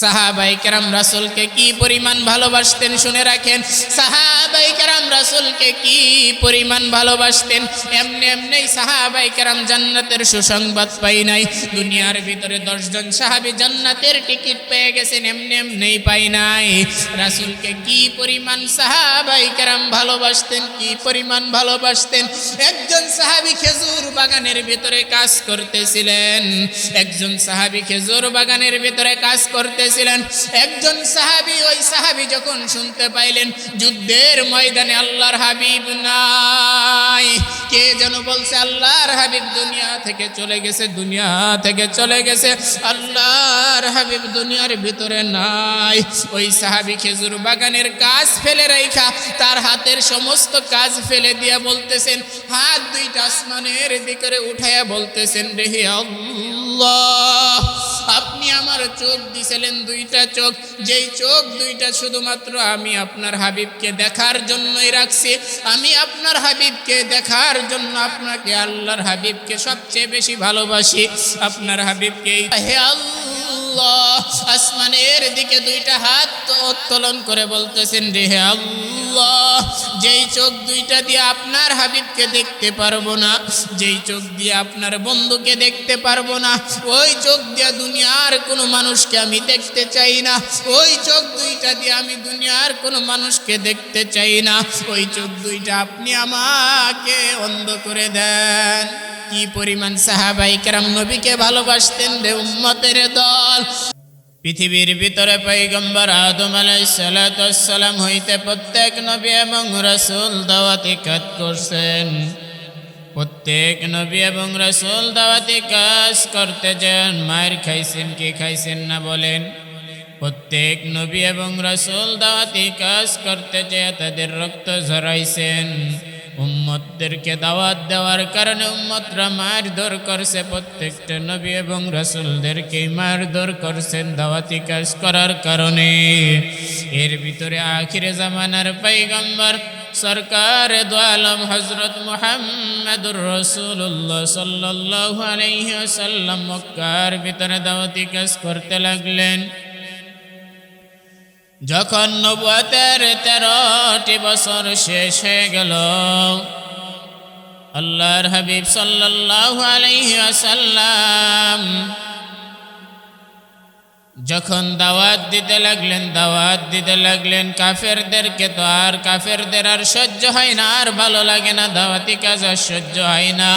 সাহাবায়ে কেরাম রাসূলকে কি পরিমাণ ভালোবাসতেন শুনে রাখেন। সাহাবায়ে কেরাম রাসূলকে কি পরিমাণ ভালোবাসতেন। এমনি এমনি সাহাবায়ে কেরাম জান্নাতের সুসংবাদ পাই নাই। দুনিয়ার ভিতরে 10 জন সাহাবী জান্নাতের টিকিট পেয়ে গেছেন, এমনি এমনি পাই নাই। রাসূলকে কি পরিমাণ সাহাবায়ে কেরাম ভালোবাসতেন, কি পরিমাণ ভালোবাসতেন। একজন সাহাবী খেজুর বাগানের ভিতরে কাজ করতেছিলেন। একজন সাহাবী খেজুর বাগানের ভিতরে কাজ করতেছিলেন। একজন সাহাবী, ওই সাহাবী যখন শুনতে পাইলেন যুদ্ধের ময়দানে আল্লাহর হাবিব নাই, কে যেন বলছে আল্লাহর হাবিব দুনিয়া থেকে চলে গেছে, দুনিয়া থেকে চলে গেছে, আল্লাহর হাবিব দুনিয়ার ভিতরে নাই। ওই সাহাবী খেজুর বাগানের কাজ ফেলে রাইখা তার হাতের সমস্ত কাজ ফেলে দিয়া বলতেছেন, হাত দুইটা আসমানের দিকে উঠাইয়া বলতেছেন, রে আল্লাহ, আপনি আমার চোখ দিছিলেন দুইটা চোখ, যেই চোখ দুইটা শুধুমাত্র আমি আপনার হাবিবকে দেখার জন্যই রাখছি। আমি আপনার হাবিবকে দেখার জন্য আপনাকে, আল্লাহর হাবিবকে সবচেয়ে বেশি ভালোবাসি, আপনার হাবিবকে। হে আল্লাহ, আসমানের দিকে দুইটা হাত উত্তোলন করে বলতেছেন, রে হে আল্লাহ, যেই চোখ দুইটা দিয়ে আপনার হাবিবকে দেখতে পারবো না, যেই চোখ দিয়ে আপনার বন্ধুকে দেখতে পারবো না, ওই চোখ দিয়ে দুনিয়ার কোনো মানুষকে আমি দেখতে চাই না। ওই চোখ দুইটা দিয়ে আমি দুনিয়ার কোনো মানুষকে দেখতে চাই না। ওই চোখ দুইটা আপনি আমাকে অন্ধ করে দেন। কি পরিমাণ সাহাবায়ে কেরাম নবীকে ভালোবাসতেন রে উম্মতের দল। পৃথিবীর ভিতরে পয়গম্বর আদম আলাইহিস সালাতু ওয়াস সালাম হইতে প্রত্যেক নবী এবং রাসূল দাওয়াতি কাজ করছেন। প্রত্যেক নবী এবং রাসূল দাওয়াতি কাজ করতে যান, মার খাইছেন কি খাইছেন না বলেন? প্রত্যেক নবী এবং রাসূল দাওয়াতি কাজ করতে যায় তাদের রক্ত ঝরাইছেন। উম্মতদেরকে দাওয়াত দেওয়ার কারণে উম্মতরা মারধর করছে, প্রত্যেকটা নবী এবং রাসূলদেরকে মারধর করছেন দাওয়াতি কাজ করার কারণে। এর ভিতরে আখিরে জামানার পয়গম্বর সরকার দু আলম হযরত মুহাম্মদুর রাসূলুল্লাহ সাল্লাল্লাহু আলাইহি ওয়াসাল্লাম মক্কার ভিতরে দাওয়াতি কাজ করতে লাগলেন। যখন নবুয়তের 13টি বছর শেষ হয়ে গেল, আল্লাহর হাবিব সাল্লাল্লাহু আলাইহি ওয়াসাল্লাম যখন দাওয়াত দিতে লাগলেন কাফেরদেরকে, তো আর কাফেরদের আর সহ্য হয় না, আর ভালো লাগে না, দাওয়াতি কাজ আর সহ্য হয় না।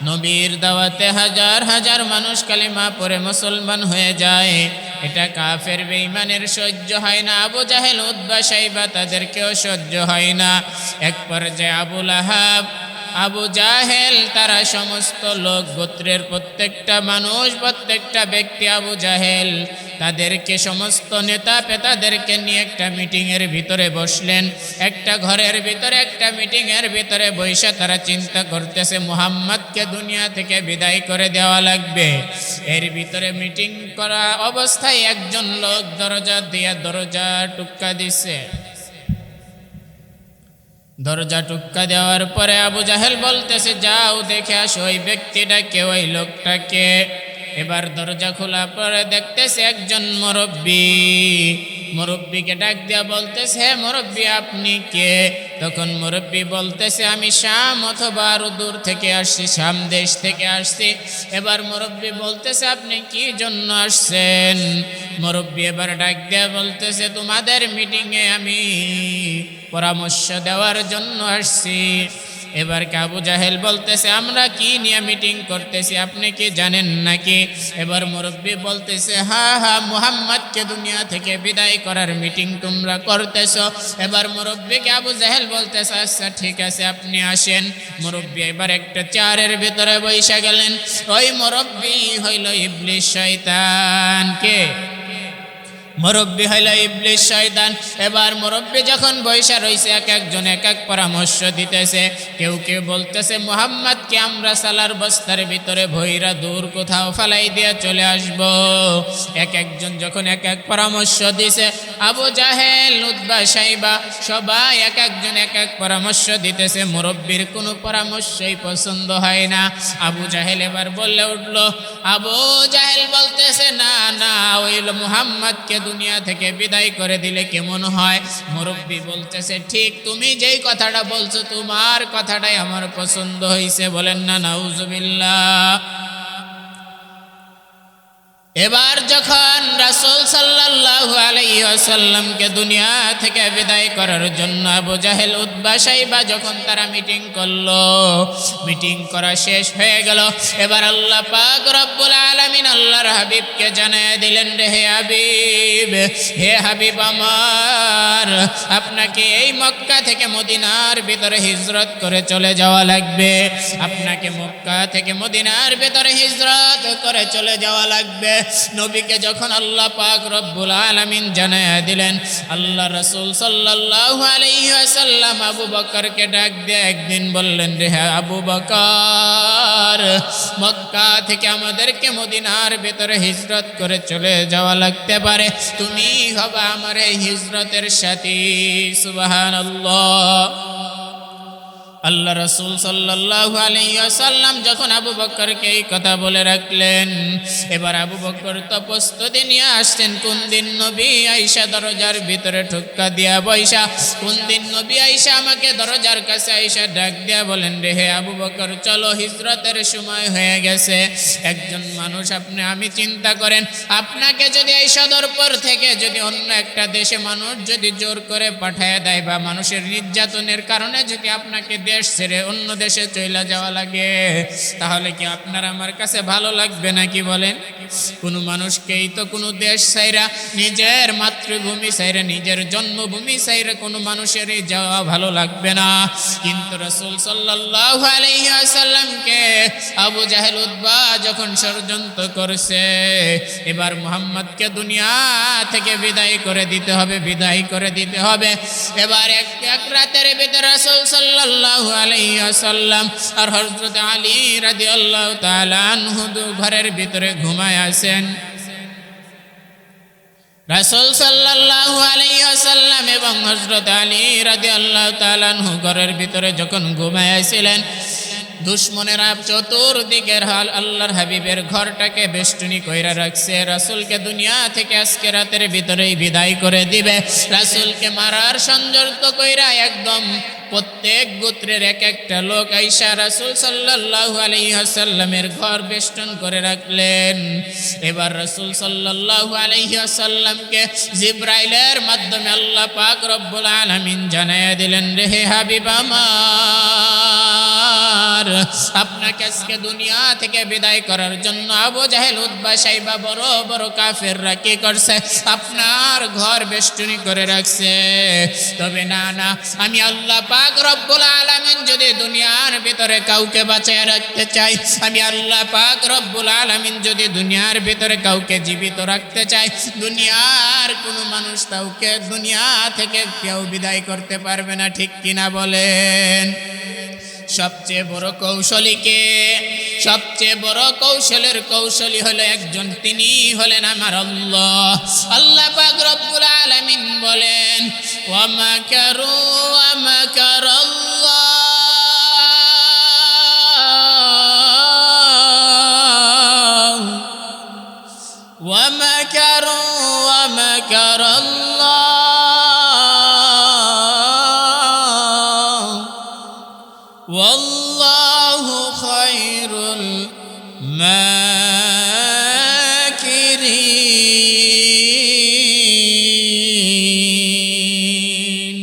নবীর দাওয়াতে হাজার হাজার মানুষ কালিমা পড়ে মুসলমান হয়ে যায়, এটা কাফের বেঈমানের সহ্য হয় না। আবু জাহেল, উতবা, শাইবা তাদেরকেও সহ্য হয় না। এক পর্যায়ে আবু লাহাব, আবু জাহেল, তারা সমস্ত লোক, গোত্রের প্রত্যেকটা মানুষ, প্রত্যেকটা ব্যক্তি, আবু জাহেল তাদেরকে সমস্ত নেতা পেতাদেরকে নিয়ে একটা মিটিংয়ের ভিতরে বসলেন। একটা ঘরের ভিতরে, একটা মিটিংয়ের ভিতরে বসে তারা চিন্তা করতেছে মুহাম্মদকে দুনিয়া থেকে বিদায় করে দেওয়া লাগবে। এর ভিতরে মিটিং করা অবস্থায় একজন লোক দরজা দিয়ে দরজা টুক্কা দিছে। দরজা টুক্কা দেওয়ার পরে আবু জাহেল বলতেছে, যাও দেখে আসো ওই ব্যক্তিটাকে, ওই লোকটাকে। এবার দরজা খোলা পরে দেখতেছে একজন মুরব্বীকে ডাক দিয়া বলতেছে, হে মুরব্বী, আপনি কে? তখন মুরব্বী বলতেছে, আমি শাম অথবা আরো দূর থেকে আসছি, শাম দেশ থেকে আসছি। এবার মুরব্বী বলতেছে, আপনি কি জন্য আসছেন? মুরব্বী এবার ডাক দিয়া বলতেছে, তোমাদের মিটিংয়ে আমি পরামর্শ দেওয়ার জন্য আসছি। এবার আবু জাহেল বলতেছে, আমরা কি নিয়ে মিটিং করতেছি আপনি কি জানেন নাকি? এবার মুরব্বী বলতেছে, হ্যাঁ, মুহাম্মদকে দুনিয়া থেকে বিদায় করার মিটিং তোমরা করতেছো। এবার মুরব্বীকে আবু জাহেল বলতেছে, আচ্ছা ঠিক আছে, আপনি আসেন। মুরব্বী এবার একটা চেয়ারের ভিতরে বসে গেলেন। ওই মুরব্বী হইল ইবলিস শয়তান। কে? মুরব্বী হইল ইবলিস শয়তান। এবার মুরব্বী যখন বৈশা রইছে, এক একজন এক এক পরামর্শ দিতেছে। কেউ কেউ বলতেছে, মুহাম্মদকে আমরা সালার বস্তার ভিতরে ভৈরা দূর কোথাও ফালাই দিয়ে চলে আসব। এক একজন যখন এক এক পরামর্শ দিছে, আবু জাহেল, উতবা, সাইবা সবাই এক একজন এক এক পরামর্শ দিতেছে, মুরব্বীর কোনো পরামর্শই পছন্দ হয় না। আবু জাহেল এবার বলে উঠল, আবু জাহেল বলতেছে, না না, ওই মুহাম্মদকে দুনিয়া থেকে বিদায় করে দিলে কেমন হয়? মুরব্বী বলতেছে, ঠিক তুমি যেই কথাটা বলছো তোমার কথাটাই আমার পছন্দ হয়েছে। বলেন না নাউজুবিল্লাহ। এবার যখন রাসূল সাল্লাল্লাহু আলাইহি ওয়াসাল্লামকে দুনিয়া থেকে বিদায় করার জন্য আবু জাহেল, উতবা, সাইবা যখন তারা মিটিং করলো, মিটিং করা শেষ হয়ে গেল। এবার আল্লাহ পাক রব্বুল আলামিন আল্লাহর হাবিবকে জানায় দিলেন, হে হাবিব, হে হাবিব আমার, আপনাকে এই মক্কা থেকে মদিনার ভিতরে হিজরত করে চলে যাওয়া লাগবে। আপনাকে মক্কা থেকে মদিনার ভিতরে হিজরত করে চলে যাওয়া লাগবে। নবীকে যখন আল্লাহ পাক রব্বুল আলামিন জানায়া দিলেন, আল্লাহ রাসূল সাল্লাল্লাহু আলাইহি ওয়াসাল্লাম আবু বকরকে ডাক দিয়ে একদিন বললেন, রে আবু বকর, মক্কা থেকে আমাদেরকে মদিনার ভিতরে হিজরত করে চলে যাওয়া লাগতে পারে, তুমি হবে আমার এই হিজরতের সাথী। সুবহানাল্লাহ। আল্লাহ রাসূল সাল্লাল্লাহু আলাইহি ওয়াসাল্লাম যখন আবু বকরকে এই কথা বলে রাখলেন, এবার আবু বকর তো প্রস্তুতি নিয়ে আসছেন, কোন দিন নবী আয়েশা দরজার ভিতরে ঠুক্কা দিয়া বৈশা, কোন দিন নবী আয়েশা আমাকে দরজার কাছে আয়েশা ডাক দিয়া বলেন, রে হে আবু বকর, চলো হিজরতের সময় হয়ে গেছে। একজন মানুষ আমি চিন্তা করেন, আপনাকে যদি এই সদরপুর থেকে যদি অন্য একটা দেশে মানুষ যদি জোর করে পাঠায় দেয় বা মানুষের নির্যাতনের কারণে যদি আপনাকে দেশ ছেড়ে অন্য দেশে চলে যাওয়া লাগে, তাহলে কি আপনার আমার কাছে ভালো লাগবে নাকি বলেন? কোনো মানুষকেই তো কোনো দেশ ছাইরা, নিজের মাতৃভূমি ছাইরা, নিজের জন্মভূমি ছাইরা কোনো মানুষেরই যাওয়া ভালো লাগবে না। কিন্তু রাসূল সাল্লাল্লাহু আলাইহি ওয়াসাল্লামকে আবু জাহেল, উতবা যখন ষড়যন্ত্র করছে, এবার মুহাম্মদকে দুনিয়া থেকে বিদায় করে দিতে হবে, বিদায় করে দিতে হবে। এবার এক রাতের ভিতরে রাসূল সাল্লাল্লাহু আলাইহি ওয়াসাল্লাম আর হযরত আলী রাদিয়াল্লাহু তাআলা আনহু ঘরের ভিতরে ঘুমায় আছেন। রাসূল সাল্লাল্লাহু আলাইহি ওয়াসাল্লাম এবং হযরত আলী রাদিয়াল্লাহু তাআলা আনহু ঘরের ভিতরে যখন ঘুমায় আছিলেন, দুশ্মনেরা চতুর্দিকের হাল আল্লাহর হাবিবের ঘরটাকে বেষ্টনী কইরা রাখছে। রাসূলকে দুনিয়া থেকে আজকে রাতের ভিতরেই বিদায় করে দিবে। রাসূলকে মারার ষড়যন্ত্র কইরা একদম প্রত্যেক গোত্রের এক একটা লোক আইসা রাসূল সাল্লাল্লাহু আলাইহি ওয়াসাল্লামের ঘর বেষ্টন করে রাখলেন। এবার রাসূল সাল্লাল্লাহু আলাইহি ওয়াসাল্লামকে জিবরাইলের মাধ্যমে আল্লাহ পাক রব্বুল আলামিন জানায়া দিলেন, রে হে হাবিব আমার, আপনাকে আজকে দুনিয়া থেকে বিদায় করার জন্য আবু জাহেল, উতবা, সাইবা বড় বড় কাফেররা কি করছে? আপনার ঘর বেষ্টনী করে রাখছে। তবে না না, আমি আল্লাহ পাক রব্বুল আলামিন যদি দুনিয়ার ভিতরে কাউকে বাঁচিয়ে রাখতে চাই, আমি আল্লাহ পাক রব্বুল আলামিন যদি দুনিয়ার ভিতরে কাউকে জীবিত রাখতে চাই, দুনিয়ার কোনো মানুষ কাউকে দুনিয়া থেকে কেউ বিদায় করতে পারবে না। ঠিক কিনা বলেন? সবচেয়ে বড় কৌশলী কে? সবচেয়ে বড় কৌশলের কৌশলী হলো একজন, তিনি হলেন আমার আল্লাহ। আল্লাহ পাক রব্বুল আলামিন বলেন, ওয়া মাকারু ওয়া মাকারাল্লাহ ওয়া মাকারু ওয়া মাকারাল্লাহ ওয়াল্লাহু খায়রুল মাকিরিন।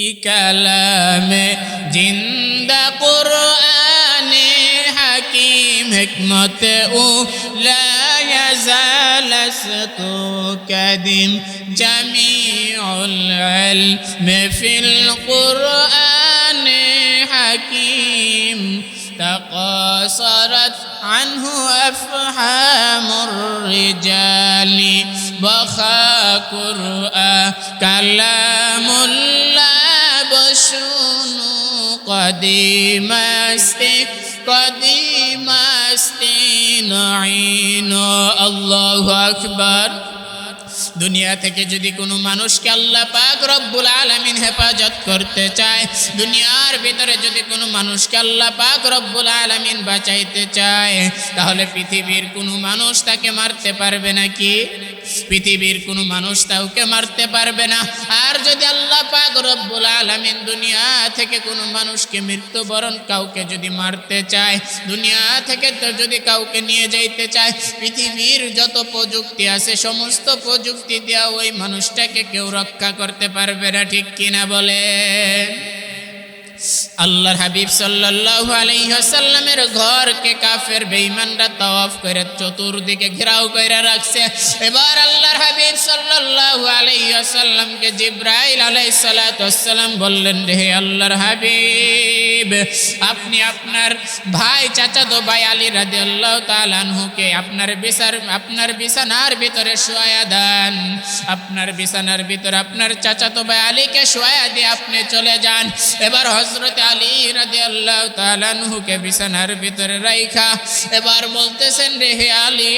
ই কালামে জিন্দা কুরআনে হাকিম হিকমতে উলা ইয়াজালাসতু কাদিম জামিউল ইলমি ফিল কুরআন حكيم تقاصرت عنه أفهام الرجال بخا قرآن كلام الله بشون قديم استنعين الله أكبر দুনিয়া থেকে যদি কোনো মানুষকে আল্লাহ পাক রব্বুল আলামিন হেফাজত করতে চায়, দুনিয়ার ভিতরে যদি কোনো মানুষকে আল্লাহ পাক রব্বুল আলামিন বাঁচাইতে চায়, তাহলে পৃথিবীর কোনো মানুষ তাকে মারতে পারবে নাকি? পৃথিবীর কোনো মানুষ তাকে মারতে পারবে না। আর যদি আল্লাহ পাক রব্বুল আলামিন দুনিয়া থেকে কোনো মানুষকে মৃত্যুবরণ কাউকে যদি মারতে চায়, দুনিয়া থেকে তো যদি কাউকে নিয়ে যাইতে চায়, পৃথিবীর যত প্রযুক্তি আছে সমস্ত প্রযুক্তি দিয়া ওই মানুষটাকে কেউ রক্ষা করতে পারবে না, ঠিক কিনা বলে? আল্লাহর হাবিব সাল্লাল্লাহু আলাইহি ওয়াসাল্লামের ঘরকে কাফের বেঈমানরা তাওয়াফ করে চতুর্দিকে ঘেরাও করে রাখছে। এবার আল্লাহর হাবিব সাল্লাল্লাহু আলাইহি ওয়াসাল্লামকে জিবরাইল আলাইহিস সালাতু ওয়াসসালাম বললেন, হে আল্লাহর হাবিব, আপনি আপনার ভাই চাচাতো ভাই আলী রাদিয়াল্লাহু তাআলা আনহুকে আপনার বিছানার ভিতরে শোয়া দেন। আপনার বিছানার ভিতরে আপনার চাচাতো ভাই আলীকে শোয়া দিয়ে আপনি চলে যান। এবার হযরত আলী রাদিয়াল্লাহু তাআলা আনহুকে বিছানার ভিতরে রাইখা এবার বলতেছেন, হে আলী,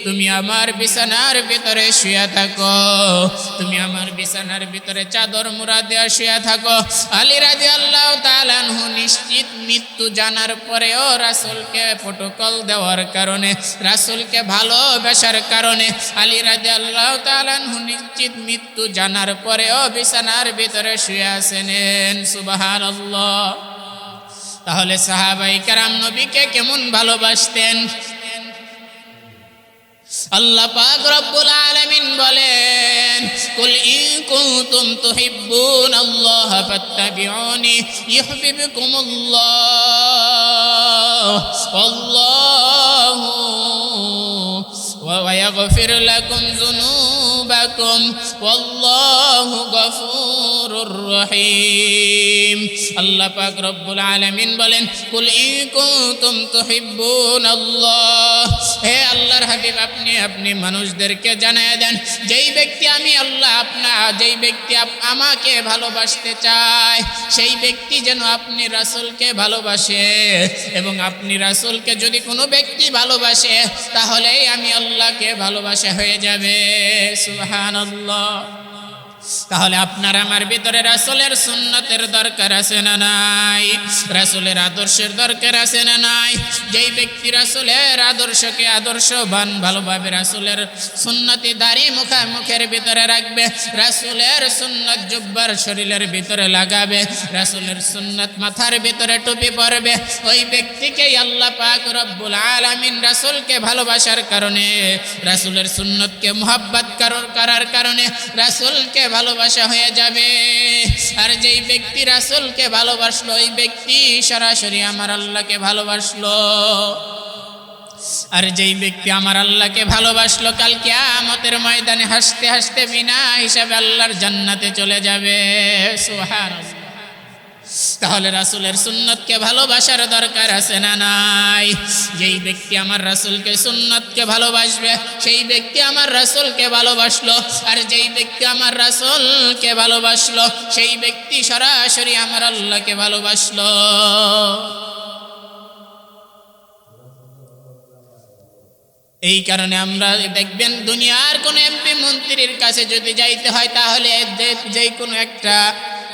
তুমি আমার বিছানার ভিতরে শুয়ে থাকো, তুমি আমার বিছানার ভিতরে চাদর মুড়া দিয়ে শুয়ে থাকো। আলী রাদিয়াল্লাহু তাআলা আনহু নিশ্চিত মৃত্যু জানার পরেও রাসূলকে প্রটোকল দেওয়ার কারণে, রাসূলকে ভালোবাসার কারণে আলী রাদিয়াল্লাহু তাআলা আনহু নিশ্চিত মৃত্যু জানার পরেও বিছানার ভিতরে শুয়ে আছেন। সুবহানাল্লাহ। তাহলে সাহাবায়ে কেরাম নবীকে কেমন ভালোবাসতেন? আল্লাহ পাক রব্বুল আলামিন বলেন, কুল ইন কুনতুম তুহিব্বুনাল্লাহ ফাত্তাবিউনি ইউহিব্বুকুমুল্লাহ ওয়াল্লাহু ওয়া ইয়াগফির লাকুম যুনুবাকুম ওয়াল্লাহু গফুরুর রহিম। আল্লাহ পাক রব্বুল আলামিন বলেন, কুল ইন কুনতুম তুহিব্বুনাল্লাহ, হে আল্লাহর হাবিব, আপনি মানুষদেরকে জানায় দেন, যেই ব্যক্তি আমি আল্লাহ যেই ব্যক্তি আমাকে ভালোবাসতে চায়, সেই ব্যক্তি যেন আপনি রাসূলকে ভালোবাসে, এবং আপনি রাসূলকে যদি কোনো ব্যক্তি ভালোবাসে তাহলেই আমি আল্লাহকে ভালোবাসা হয়ে যাবে। সুবহানাল্লাহ। তাহলে আপনার আমার ভিতরে রাসূলের সুন্নতের দরকার আছে না নাই? রাসূলের আদর্শের দরকার আছে না নাই? যেই ব্যক্তি রাসূলের আদর্শকে আদর্শবান ভালোভাবে রাসূলের সুন্নতি দাড়ি মুখের ভিতরে রাখবে, রাসূলের সুন্নত জুব্বার শরীরের ভিতরে লাগাবে, রাসূলের সুন্নত মাথার ভিতরে টুপি পরবে, ওই ব্যক্তিকেই আল্লাহ পাক রব্বুল আলামিন রাসূলকে ভালোবাসার কারণে, রাসূলের সুন্নতকে মুহাব্বত করার কারণে রাসূলকে ভালোবাসা হয়ে যাবে। আর যেই ব্যক্তি রাসূলকে ভালোবাসলো ওই ব্যক্তি সরাসরি আমার আল্লাহকে ভালোবাসলো। আর যেই ব্যক্তি আমার আল্লাহকে ভালোবাসলো কাল কিয়ামতের ময়দানে হাসতে হাসতে বিনা হিসাবে আল্লাহর জান্নাতে চলে যাবে। সুবহানাল্লাহ। তাহলে রাসূলের সুন্নতকে ভালোবাসার দরকার আছে না নাই? যেই ব্যক্তি আমার রাসূলকে সুন্নতকে ভালোবাসবে সেই ব্যক্তি আমার রাসূলকে ভালোবাসলো, আর যেই ব্যক্তি আমার রাসূলকে ভালোবাসলো সেই ব্যক্তি সরাসরি আমার আল্লাহকে ভালোবাসলো। এই কারণে আমরা দেখবেন দুনিয়ার কোন এমপি মন্ত্রীর কাছে যদি যাইতে হয় তাহলে যে কোনো একটা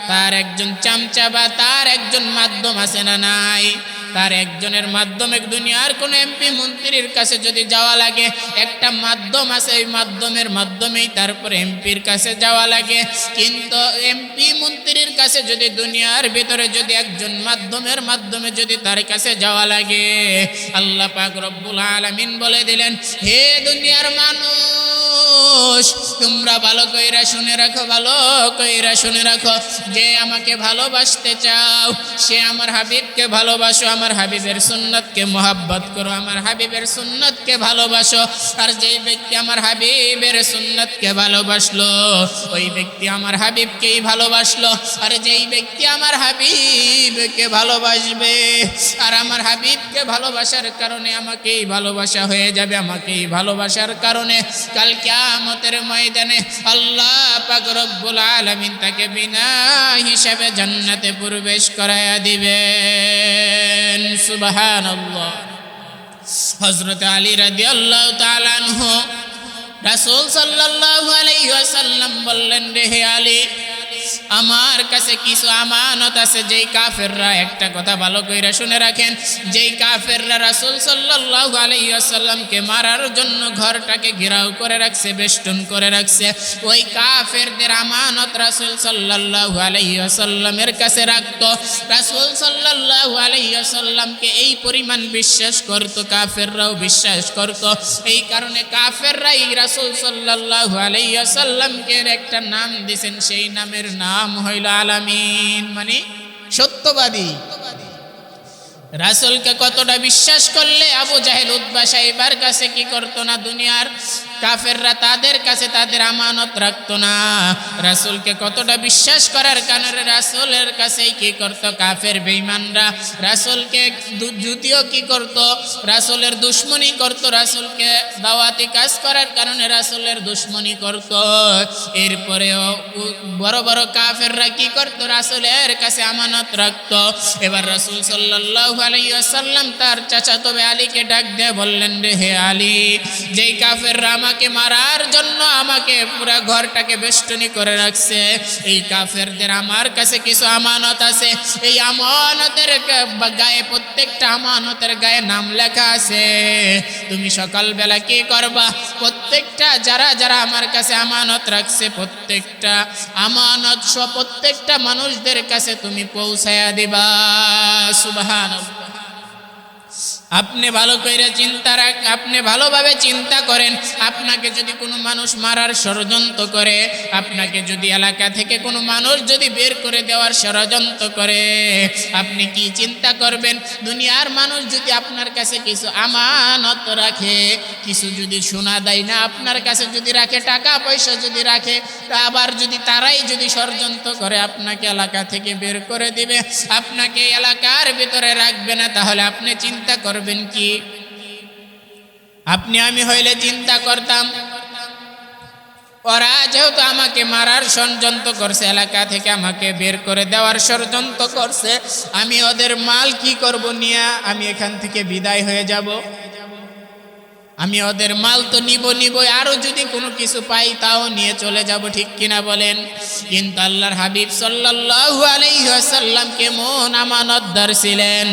তার একজন চামচা বা তার একজন মাধ্যম আছে না নাই? তার একজনের মাধ্যমে দুনিয়ার কোন এমপি মন্ত্রীর কাছে যদি যাওয়া লাগে একটা মাধ্যম আছে, ওই মাধ্যমের মাধ্যমেই তারপরে এমপির কাছে যাওয়া লাগে। কিন্তু এমপি মন্ত্রীর কাছে যদি দুনিয়ার ভিতরে যদি একজন মাধ্যমের মাধ্যমে যদি তার কাছে যাওয়া লাগে, আল্লাহ পাক রব্বুল আলামিন বলে দিলেন, হে দুনিয়ার মানুষ, তোমরা ভালো কইরা শুনে রাখো, ভালো কইরা শুনে রাখো, যে আমাকে ভালোবাসতে চাও সে আমার হাবিবকে ভালোবাসো, আমার হাবিবের সুন্নতকে মুহাব্বত করো, আমার হাবিবের সুন্নতকে ভালোবাসো। আর যেই ব্যক্তি আমার হাবিবের সুন্নতকে ভালোবাসলো ওই ব্যক্তি আমার হাবিবকেই ভালোবাসলো। আর যেই ব্যক্তি আমার হাবিবকে ভালোবাসবে আর আমার হাবিবকে ভালোবাসার কারণে আমাকেই ভালোবাসা হয়ে যাবে, আমাকেই ভালোবাসার কারণে কাল কিয়ামতের ময়দানে আল্লাহ পাক রব্বুল আলামিন তাকে বিনা হিসাবে জান্নাতে প্রবেশ করায়া দিবেন। সুবহানাল্লাহ। হযরত আলী রাদিয়াল্লাহু তাআলা আনহু রাসূল সাল্লাল্লাহু আলাইহি ওয়াসাল্লাম বললেন, হে আলী, আমার কাছে কিছু আমানত আছে। যেই কাফেররা, একটা কথা ভালো কইরা শুনে রাখেন, যেই কাফেররা রাসূল সাল্লাল্লাহু আলাইহি ওয়াসাল্লামকে মারার জন্য ঘরটাকে ঘেরাও করে রাখছে, বেষ্টন করে রাখছে, ওই কাফেরদের আমানত রাসূল সাল্লাল্লাহু আলাইহি ওয়াসাল্লামের কাছে রাখতো। রাসূল সাল্লাল্লাহু আলাইহি ওয়াসাল্লামকে এই পরিমাণ বিশ্বাস করত, কাফেররাও বিশ্বাস করত। এই কারণে কাফেররাই রাসূল সাল্লাল্লাহু আলাইহি ওয়াসাল্লামকে একটা নাম দিয়েছেন, সেই নামের নাম হইল আলামিন, মানে সত্যবাদী। রাসূলকে কতটা বিশ্বাস করলে আবু জাহেল, উতবা, সাইবার কাছে কি করতো না, দুনিয়ার কাফেররা তাদের কাছে তাদের আমানত রাখতো না। রাসূলকে কতটা বিশ্বাস করার কারণে রাসূলের কাছেই কি করতো কাফের বেঈমানরা, রাসূলকে যদিও কি করতো, রাসূলের দুশমনি করতো, রাসূলকে দাওয়াতি কাজ করার কারণে রাসূলের দুশমনি করতো। এরপরেও বড় বড় কাফেররা কি করতো, রাসূলের কাছে আমানত রাখতো। এবার রাসূল সাল্লাল্লাহু আলাইহি ওয়াসাল্লাম তার চাচাতো ভাই আলীকে ডাক দিয়ে বললেন, হে আলী, যেই কাফেররা আমাকে মারার জন্য আমাকে পুরো ঘরটাকে বেষ্টনী করে রাখছে, এই কাফেরদের আমার কাছে কিছু আমানত আছে। এই আমানতের গায়ে, প্রত্যেকটা আমানতের গায়ে নাম লেখা আছে। তুমি সকালবেলা কি করবা, প্রত্যেকটা যারা যারা আমার কাছে আমানত রাখছে, প্রত্যেকটা আমানত সব প্রত্যেকটা মানুষদের কাছে তুমি পৌঁছায়া দিবা। সুবহানাল্লাহ। আপনি ভালো করে আপনি ভালোভাবে চিন্তা করেন, আপনাকে যদি কোনো মানুষ মারার ষড়যন্ত্র করে, আপনাকে যদি এলাকা থেকে কোনো মানুষ যদি বের করে দেওয়ার ষড়যন্ত্র করে, আপনি কি চিন্তা করবেন? দুনিয়ার মানুষ যদি আপনার কাছে কিছু আমানত রাখে, কিছু যদি সোনা দেয় না আপনার কাছে যদি রাখে, টাকা পয়সা যদি রাখে, আবার যদি তারাই যদি ষড়যন্ত্র করে আপনাকে এলাকা থেকে বের করে দিবে, আপনাকে এলাকার ভিতরে রাখবে না, তাহলে আপনি চিন্তা করবেন কি? আপনি আমি হইলে চিন্তা করতাম, ওরা যেহেতু আমাকে মারার ষড়যন্ত্র করছে, এলাকা থেকে আমাকে বের করে দেওয়ার ষড়যন্ত্র করছে, আমি ওদের মাল কি করব, নিয়ে আমি এখান থেকে বিদায় হয়ে যাব। আমি ওদের মাল তো নিব, আরো যদি কোনো কিছু পাই তাও নিয়ে চলে যাব, ঠিক কিনা বলেন? কিন্তু আল্লাহর হাবিব সাল্লাল্লাহু আলাইহি ওয়াসাল্লাম কেমন আমানতদার ছিলেন,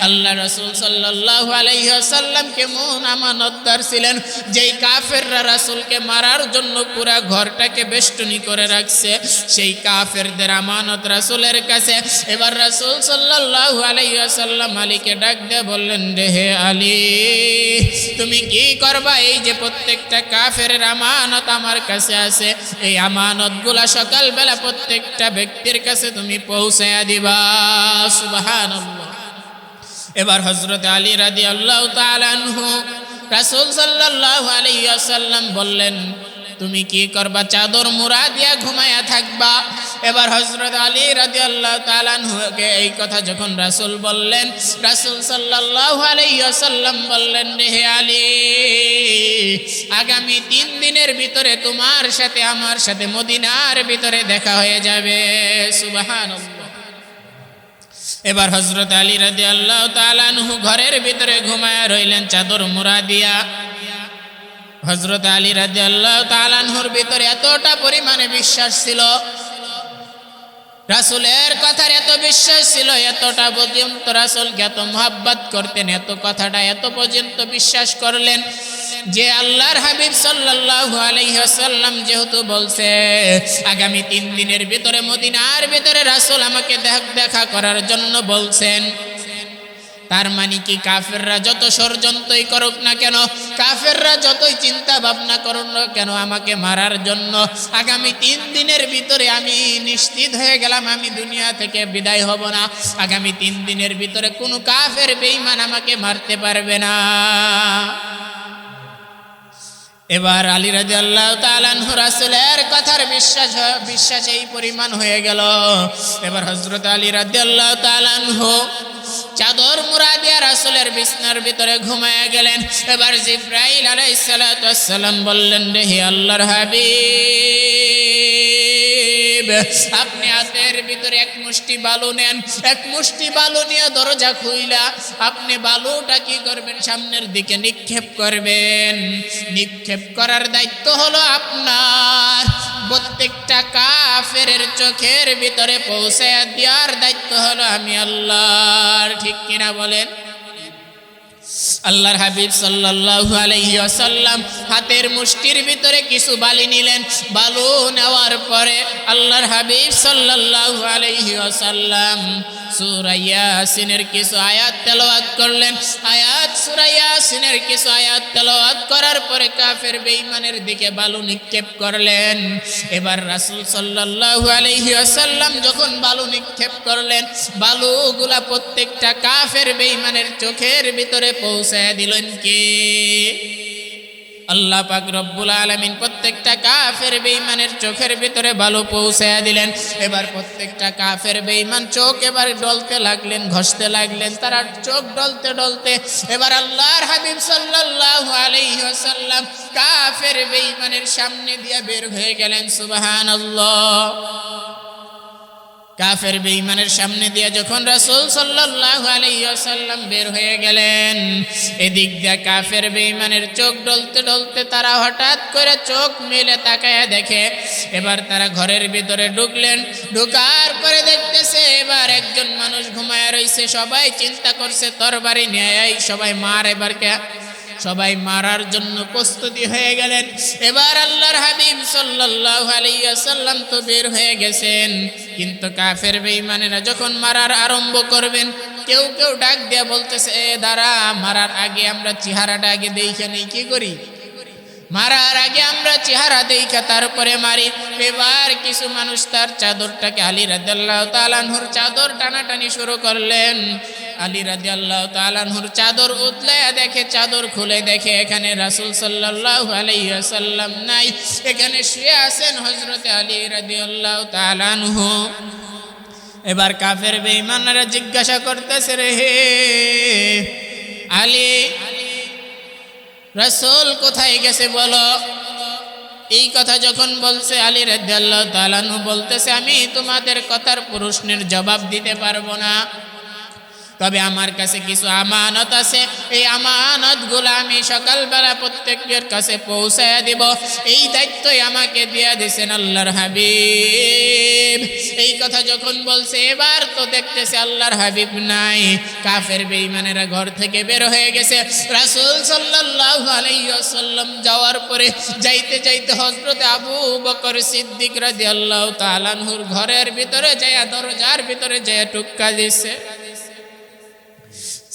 আল্লাহ রাসূল সাল্লাল্লাহু আলাইহি ওয়াসাল্লাম কেমন আমানতদার ছিলেন। যেই কাফেররা রাসূলকে মারার জন্য পুরা ঘরটাকে বেষ্টনী করে রাখছে, সেই কাফেরদের আমানত রাসূলের কাছে। এবার রাসূল সাল্লাল্লাহু আলাইহি ওয়াসাল্লাম আলীকে ডাক দিয়ে বললেন, হে আলী, তুমি কি করবা? এই যে প্রত্যেকটা কাফেরের আমানত আমার কাছে আছে, এই আমানতগুলা সকালবেলা প্রত্যেকটা ব্যক্তির কাছে তুমি পৌঁছায়া দিবা। সুবহানাল্লাহ। এবার হযরত আলী রাদিয়াল্লাহু তাআলা আনহু রাসূল সাল্লাল্লাহু আলাইহি ওয়াসাল্লাম বললেন, তুমি কি করবা? চাদর মুড়া দিয়া ঘুমায়া থাকবা। এবার হযরত আলী রাদিয়াল্লাহু তাআলা আনহুকে এই কথা যখন রাসূল বললেন, রাসূল সাল্লাল্লাহু আলাইহি ওয়াসাল্লাম বললেন, হে আলী, আগামী 3 দিনের ভিতরে তোমার সাথে আমার সাথে মদিনার ভিতরে দেখা হয়ে যাবে। সুবহানাল্লাহ। এবার হযরত আলী রাদিয়াল্লাহু তাআলা আনহু ঘরের ভিতরে ঘুমায়া রইলেন চাদর মুড়া দিয়া। হযরত আলী রাদিয়াল্লাহু তাআলা আনহুর ভিতরে এতটা পরিমাণে বিশ্বাস ছিল, রাসূলের কথার এত বিশ্বাস ছিল, এতটা পর্যন্ত রাসূলকে এত মহব্বত করতেন, এত কথাটা এত পর্যন্ত বিশ্বাস করলেন যে আল্লাহর হাবিব সাল্লাল্লাহু আলাইহি ওয়াসাল্লাম যেহেতু বলছে আগামী 3 দিনের ভিতরে মদিনার ভিতরে রাসূল আমাকে দেখা করার জন্য বলছেন, তার মানে কি কাফেররা যত ষড়যন্ত্রই করুক না কেন, কাফেররা যতই চিন্তা ভাবনা করুক না কেন আমাকে মারার জন্য, আগামী 3 দিনের ভিতরে আমি নিশ্চিত হয়ে গেলাম আমি দুনিয়া থেকে বিদায় হব না। আগামী 3 দিনের ভিতরে কোনো কাফের বেঈমান আমাকে মারতে পারবে না। এবার আলী রাদিয়াল্লাহু তাআলা আনহু রাসূলের কথার বিশ্বাস এই পরিমাণ হয়ে গেল। এবার হযরত আলী রাদিয়াল্লাহু তাআলা আনহু চাদর মুড়া দিয়া রাসূলের বিছনার ভিতরে ঘুমায়া গেলেন। এবার জিবরাইল আলাইহিস সালাতু ওয়াস সালাম বললেন, হে আল্লাহর হাবিব, আপনি হাতের ভিতরে এক মুষ্টি বালু নেন, এক মুষ্টি বালু নিয়ে দরজা খুইলা আপনি বালুটা কি করবেন, সামনের দিকে নিক্ষেপ করবেন। নিক্ষেপ করার দায়িত্ব হলো আপনার। প্রত্যেকটা কাফেরের চোখের ভিতরে পৌঁছায়া দেওয়ার দায়িত্ব হলো আমি আল্লাহর। ঠিক কিনা বলেন? আল্লাহর হাবিব সাল্লাল্লাহু আলাইহি ওয়াসাল্লাম হাতের মুষ্টির ভিতরে কিছু বালি নিলেন। বালু নেওয়ার পরে আল্লাহর হাবিব সাল্লাল্লাহু আলাইহি ওয়াসাল্লাম সূরা ইয়াসিনের কিছু আয়াত তেলাওয়াত করলেন। সূরা ইয়াসিনের কিছু আয়াত তেলাওয়াত করার পরে কাফের বেঈমানের দিকে বালু নিক্ষেপ করলেন। এবার রাসূল সাল্লাল্লাহু আলাইহি ওয়াসাল্লাম যখন বালু নিক্ষেপ করলেন, বালুগুলা প্রত্যেকটা কাফের বেঈমানের চোখের ভিতরে পৌঁছায় দিলেন কে? আল্লাহ পাক রব্বুল আলামিন প্রত্যেকটা কাফের বেঈমানের চোখের ভিতরে বালু পৌঁছায়া দিলেন। এবার প্রত্যেকটা কাফের বেঈমান চোখ এবার ডলতে লাগলেন, ঘষতে লাগলেন, তারা চোখ ডলতে ডলতে এবার আল্লাহর হাবিব সাল্লাল্লাহু আলাইহি ওয়াসাল্লাম কাফের বেঈমানের সামনে দিয়ে বের হয়ে গেলেন। সুবহানাল্লাহ। কাফের বেঈমানের সামনে দিয়ে যখন রাসূল সাল্লাল্লাহু আলাইহি ওয়াসাল্লাম বের হয়ে গেলেন, এদিক দিয়ে কাফের বেঈমানের চোখ ডলতে ডলতে তারা হঠাৎ করে চোখ মেলে তাকায়া দেখে। এবার তারা ঘরের ভিতরে ঢুকলেন। ঢোকার পরে দেখতেছে এবার একজন মানুষ ঘুমায় রইছে। সবাই চিন্তা করছে তরবারি নিয়ে সবাই মার, এবার কে? সবাই মারার জন্য প্রস্তুতি হয়ে গেলেন। এবার আল্লাহর হাবিব সাল্লাল্লাহু আলাইহি ওয়াসাল্লাম তো বের হয়ে গেছেন, কিন্তু কাফের বেঈমানেরা যখন মারার আরম্ভ করবেন, কেউ কেউ ডাক দিয়ে বলতেছে, এ দাঁড়া, মারার আগে আমরা চেহারাটা আগে দেখে নেই, কি করি? মারার আগে আমরা চেহারা দেখা তারপরে মারি। এবার কিছু মানুষ তার চাদরটাকে, আলী রাদিয়াল্লাহু তাআলা আনহুর চাদর টানাটানি শুরু করলেন। আলী রাদিয়াল্লাহু তাআলা আনহুর চাদর উতলায়া দেখে, চাদর খুলে দেখে এখানে রাসূল সাল্লাল্লাহু আলাইহি ওয়াসাল্লাম নাই, এখানে শুয়ে আছেন হযরতে আলী রাদিয়াল্লাহু তাআলা আনহু। এবার কাফের বেঈমানরা জিজ্ঞাসা করতেছে, রে হে আলী, রাসূল কোথায় গেছে বলো? এই কথা যখন বলছে, আলী রাদিয়াল্লাহু তাআলা আনহু বলতেছে, আমি তোমাদের কথার প্রশ্নের জবাব দিতে পারবো না, তবে আমার কাছে কিছু আমানত আছে। এই আমানতগুলো আমি সকালবেলা প্রত্যেকের কাছে পৌঁছায়া দিব। এই দায়িত্বই আমাকে দিয়ে দিয়েছেন আল্লাহর হাবিব। এই কথা যখন বলছে, এবার তো দেখতেছে আল্লাহর হাবিব নাই। কাফের বেঈমানেরা ঘর থেকে বের হয়ে গেছে। রাসূল সাল্লাল্লাহু আলাইহি ওয়াসাল্লাম যাওয়ার পরে যাইতে যাইতে হযরত আবু বকর সিদ্দিক রাদিয়াল্লাহু তাআলা আনহুর ঘরের ভিতরে যায়, দরজার ভিতরে যায় টুক্কা দিছে।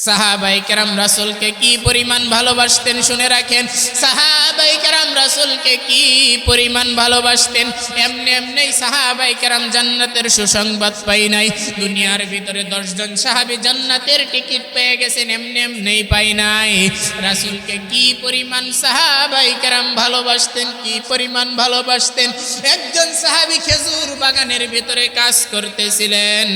সাহাবায়ে কেরাম রাসূলকে কি পরিমাণ ভালোবাসতেন শুনে রাখেন। সাহাবায়ে কেরাম রাসূলকে কি পরিমাণ ভালোবাসতেন। এমনি এমনি সাহাবায়ে কেরাম জান্নাতের সুসংবাদ পাই নাই। দুনিয়ার ভিতরে 10 জন সাহাবী জান্নাতের টিকিট পেয়ে গেছেন, এমনি এমনি পাই নাই। রাসূলকে কি পরিমাণ সাহাবায়ে কেরাম ভালোবাসতেন, কি পরিমাণ ভালোবাসতেন। একজন সাহাবী খেজুর বাগানের ভিতরে কাজ করতেছিলেন।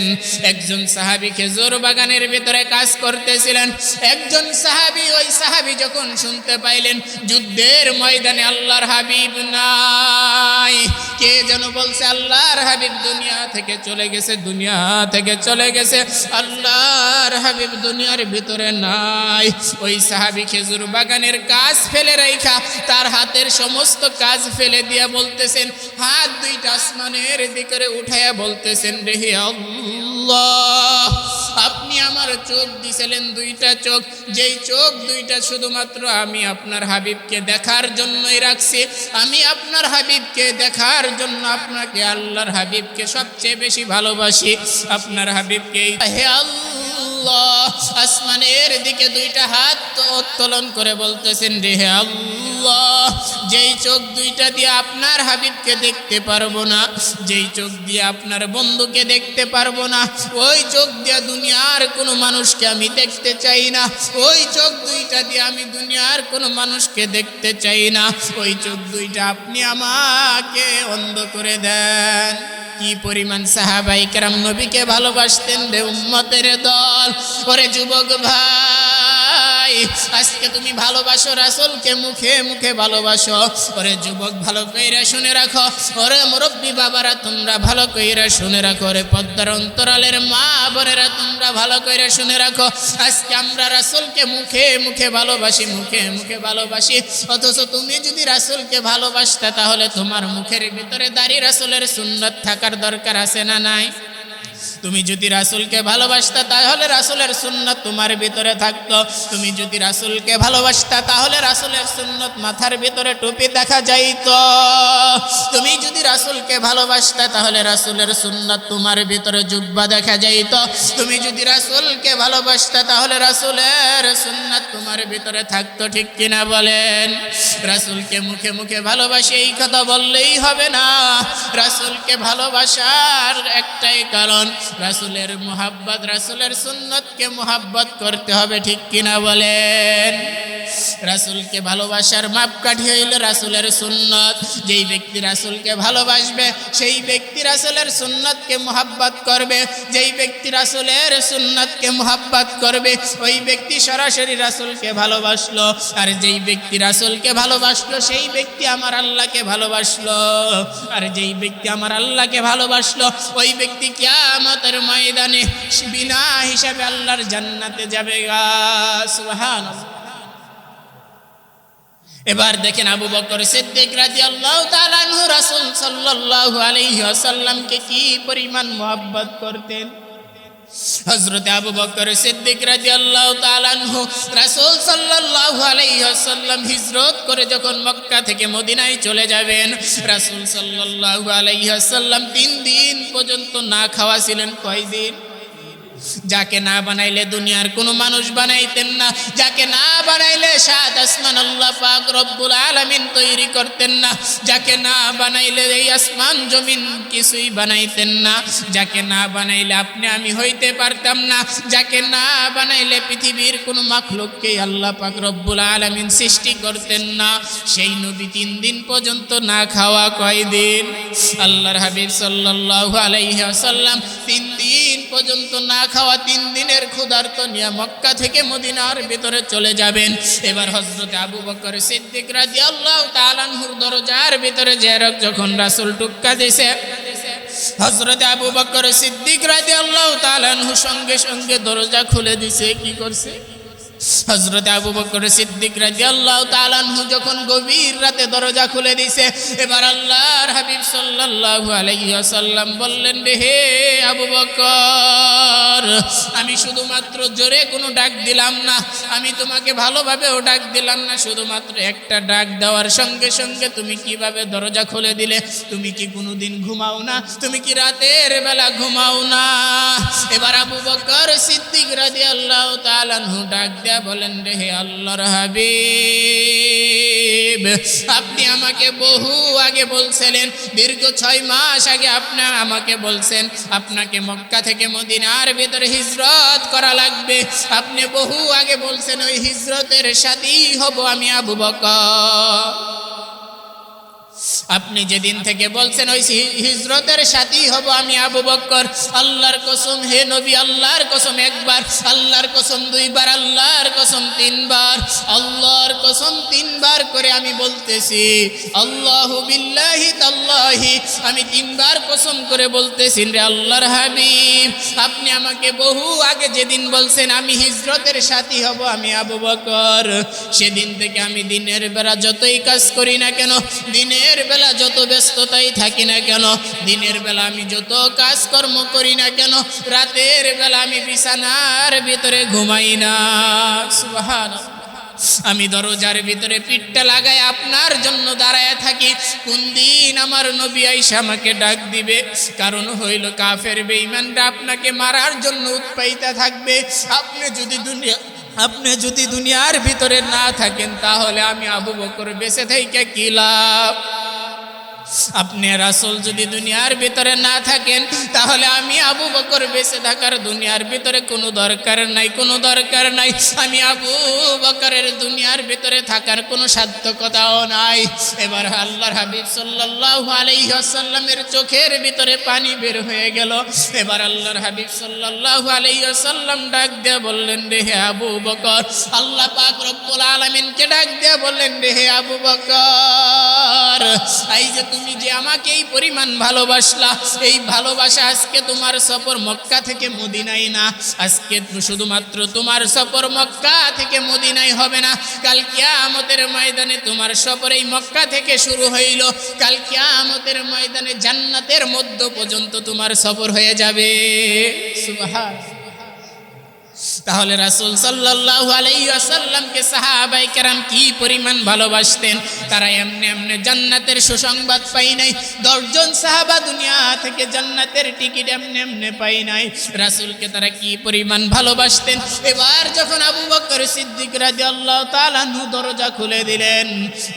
একজন সাহাবী খেজুর বাগানের ভিতরে কাজ করতে ছিলেন। একজন সাহাবী, ওই সাহাবী যখন শুনতে পাইলেন যুদ্ধের ময়দানে আল্লাহর হাবিব নাই, কে যেন বলছে আল্লাহর হাবিব দুনিয়া থেকে চলে গেছে, দুনিয়া থেকে চলে গেছে, আল্লাহর হাবিব দুনিয়ার ভিতরে নাই। ওই সাহাবী খেজুর বাগানের কাজ ফেলে রাইখা তার হাতের সমস্ত কাজ ফেলে দিয়ে বলতেছেন, হাত দুইটা আসমানের দিকে উঠাইয়া বলতেছেন, রে আল্লাহ, আপনি আমার চোখ দিছিলেন দুইটা চোখ, যেই চোখ দুইটা শুধুমাত্র আমি আপনার হাবিবকে দেখার জন্যই রাখছি। আমি আপনার হাবিবকে দেখার জন্য আপনাকে, আল্লাহর হাবিবকে সবচেয়ে বেশি ভালোবাসি, আপনার হাবিবকে। হে আল্লাহ, আসমানের দিকে দুইটা হাত উত্তোলন করে বলতেছেন, হে আল্লাহ, যেই চোখ দুইটা দিয়ে আপনার হাবিবকে দেখতে পারবো না, যেই চোখ দিয়ে আপনার বন্ধুকে দেখতে পারবো না, ওই চোখ দিয়ে দুনিয়ার কোনো মানুষকে আমি দেখতে চাই না। ওই চোখ দুইটা দিয়ে আমি দুনিয়ার কোনো মানুষকে দেখতে চাই না। ওই চোখ দুইটা আপনি আমাকে অন্ধ করে দেন। কি পরিমাণ সাহাবায়ে কেরাম নবীকে ভালোবাসতেন রে উম্মতের দল। ওরে যুবক ভাই, ভাই, আজকে তুমি ভালোবাসো রাসূলকে, মুখে মুখে ভালোবাসো। ওরে যুবক ভালো কইরা শুনে রাখো, ওরে মুরব্বী বাবারা তোমরা ভালো কইরা শুনে রাখো, ওরে পদ্মার অন্তরালের মা বোনেরা তোমরা ভালো কইরা শুনে রাখো। আজকে আমরা রাসূলকে মুখে মুখে ভালোবাসি, মুখে মুখে ভালোবাসি, অথচ তুমি যদি রাসূলকে ভালোবাসতে তাহলে তোমার মুখের ভিতরে দাড়ি রাসূলের সুন্নাত থাকার দরকার আছে না নাই? তুমি যদি রাসূলকে ভালোবাসতা তাহলে রাসূলের সুন্নাত তোমার ভিতরে থাকতো। তুমি যদি রাসূলকে ভালোবাসতা তাহলে রাসূলের সুন্নাত মাথার ভিতরে টুপি দেখা যাইতো। তুমি যদি রাসূলকে ভালোবাসতা তাহলে রাসূলের সুন্নাত তোমার ভিতরে জুব্বা দেখা যাইতো। তুমি যদি রাসূলকে ভালোবাসতা তাহলে রাসূলের সুন্নাত তোমার ভিতরে থাকতো, ঠিক কিনা বলেন? রাসূলকে মুখে মুখে ভালোবাসি এই কথা বললেই হবে না। রাসূলকে ভালোবাসার একটাই কারণ, রাসূলের মুহাব্বত, রাসূলের সুন্নতকে মুহাব্বত করতে হবে, ঠিক কিনা বলেন? রাসূলকে ভালোবাসার মাপকাঠি হইল রাসূলের সুন্নত। যেই ব্যক্তি রাসূলকে ভালোবাসবে সেই ব্যক্তি রাসূলের সুন্নতকে মুহাব্বত করবে। যেই ব্যক্তি রাসূলের সুন্নতকে মুহাব্বত করবে ওই ব্যক্তি সরাসরি রাসূলকে ভালোবাসলো। আর যেই ব্যক্তি রাসূলকে ভালোবাসলো সেই ব্যক্তি আমার আল্লাহকে ভালোবাসলো। আর যেই ব্যক্তি আমার আল্লাহকে ভালোবাসলো ওই ব্যক্তি কিয়ামতের ময়দানে বিনা হিসাবে আল্লাহর জান্নাতে যাবে। সুবহানাল্লাহ। এবার দেখেন আবু বকর সিদ্দিক রাদিয়াল্লাহু তাআলা আনহু রাসূল সাল্লাল্লাহু আলাইহি ওয়াসাল্লামকে কি পরিমাণ মুহাব্বত করতেন। হযরত আবু বকর সিদ্দিক রাদিয়াল্লাহু তাআলা আনহু রাসূল সাল্লাল্লাহু আলাইহি ওয়াসাল্লাম হিজরত করে যখন মক্কা থেকে মদিনায় চলে যাবেন, রাসূল সাল্লাল্লাহু আলাইহি ওয়াসাল্লাম 3 দিন পর্যন্ত না খাওয়া ছিলেন। কয় দিন? যাকে না বানাইলে দুনিয়ার কোনো মানুষ বানাইতেন না, যাকে না বানাইলে সাত আসমান আল্লাহ পাক রব্বুল আলামিন তৈরি করতেন না, যাকে না বানাইলে এই আসমান জমিন কিছুই বানাইতেন না, যাকে না বানাইলে আপনি আমি হইতে পারতাম না, যাকে না বানাইলে পৃথিবীর কোনো মাখলুককে আল্লাহ পাক রব্বুল আলামিন সৃষ্টি করতেন না। সেই নবী 3 দিন পর্যন্ত না খাওয়া। কয়দিন? আল্লাহর হাবিব সাল্লাল্লাহু আলাইহি ওয়াসাল্লাম 3 দিন পর্যন্ত না খাওয়া, 3 দিনের ক্ষুধার্ত নিয়ে মক্কা থেকে মদিনার ভিতরে চলে যাবেন। এবার হযরত আবু বকর সিদ্দিক রাদিয়াল্লাহু তাআলা আনহুর দরজার ভিতরে যখন রাসূল টুক্কা দিয়েছে, হযরত আবু বকর সিদ্দিক রাদিয়াল্লাহু তাআলা আনহু সঙ্গে সঙ্গে দরজা খুলে দিয়েছে। কি করছে? হযরত আবু বকর সিদ্দিক রাদিয়াল্লাহু তাআলা আনহু যখন গভীর রাতে দরজা খুলে দিয়েছে, এবার আল্লাহর হাবিব সাল্লাল্লাহু আলাইহি ওয়াসাল্লাম বললেন, হে আবু বকর, আমি শুধুমাত্র জোরে কোনো ডাক দিলাম না, আমি তোমাকে ভালোভাবেও ডাক দিলাম না, শুধুমাত্র একটা ডাক দেওয়ার সঙ্গে সঙ্গে তুমি কিভাবে দরজা খুলে দিলে? তুমি কি কোনোদিন ঘুমাও না? তুমি কি রাতের বেলা ঘুমাও না? এবার আবু বকর সিদ্দিক রাদিয়াল্লাহু তাআলা আনহু ডাক বলেন, হে আল্লাহর হাবিব, আপনি আমাকে বহু আগে বলছিলেন, দীর্ঘ 6 মাস আগে আপনি আমাকে বলছেন আপনাকে মক্কা থেকে মদিনার ভিতরে হিজরত করা লাগবে। আপনি বহু আগে বলছেন ওই হিজরতের সাথী হব আমি আবু বকর। আপনি যেদিন থেকে বলছেন ওই হিজরতের সাথী হব আমি আবু বকর, আল্লাহর কসম হে নবী, আল্লাহর কসম একবার, আল্লাহর কসম 2 বার, আল্লাহর কসম 3 বার, আল্লাহর কসম 3 বার করে আমি বলতেছি, আল্লাহু বিল্লাহি তাল্লাহি, আমি 3 বার কসম করে বলতেছি রে আল্লাহর হাবিব, আপনি আমাকে বহু আগে যেদিন বলছেন আমি হিজরতের সাথী হব আমি আবু বকর, সেদিন থেকে আমি দিনের বেলা যতই কাজ করি না কেন, দিনের বেলা যত ব্যস্ততাই থাকি না কেন, দিনের বেলা আমি যত কাজকর্ম করি না কেন, রাতের বেলা আমি বিছানার ভিতরে ঘুমাই না। সুবহানাল্লাহ। আমি দরজার ভিতরে পিঠটা লাগাই আপনার জন্য দাঁড়ায় থাকি, কোন দিন আমার নবী আইসা আমাকে ডাক দিবে। কারণ হইল কাফের বেঈমানরা আপনাকে মারার জন্য উৎপাইতা থাকবে। আপনি যদি দুনিয়ার ভিতরে না থাকেন তাহলে আমি আবু বকর বেঁচে থেকে কি লাভ? আপনি রাসূল যদি দুনিয়ার ভিতরে না থাকেন তাহলে আমি আবু বকর বেঁচে থাকার দুনিয়ার ভিতরে কোনো দরকার নাই, কোনো দরকার নাই। আমি আবু বকরের দুনিয়ার ভিতরে থাকার কোনো সাধ্যকতাও নাই। এবার আল্লাহর হাবিব সাল্লাল্লাহু আলাইহি ওয়াসাল্লামের চোখের ভিতরে পানি বের হয়ে গেল। এবার আল্লাহর হাবিব সাল্লাল্লাহু আলাইহি ওয়াসাল্লাম ডাক দিয়ে বললেন, রে হে আবু বকর, আল্লাহ পাক রব্বুল আলামিনকে ডাক দিয়ে বললেন, রে হে আবু বকর, এই যে তুমি যে আমাকে এই পরিমাণ ভালোবাসলা, এই ভালোবাসা আজকে তোমার সফর মক্কা থেকে মদিনায় না, আজকে শুধুমাত্র তোমার সফর মক্কা থেকে মদিনায় হবে না, কাল কিয়ামতের ময়দানে তোমার সফর এই মক্কা থেকে শুরু হইল, কাল কিয়ামতের ময়দানে জান্নাতের মধ্য পর্যন্ত তোমার সফর হয়ে যাবে। সুবহানাল্লাহ। তাহলে রাসূল সাল্লাল্লাহু আলাইহি ওয়াসাল্লামকে সাহাবায়ে কেরাম কি পরিমাণ ভালোবাসতেন। তারা এমনি এমনি জান্নাতের সুসংবাদ পাই নাই। 10 জন সাহাবা দুনিয়া থেকে জান্নাতের টিকিট এমনি এমনি পাই নাই। রাসূলকে তারা কি পরিমাণ ভালোবাসতেন। এবার যখন আবু বকর সিদ্দিক রাদিয়াল্লাহু তাআলা আনহু দরজা খুলে দিলেন,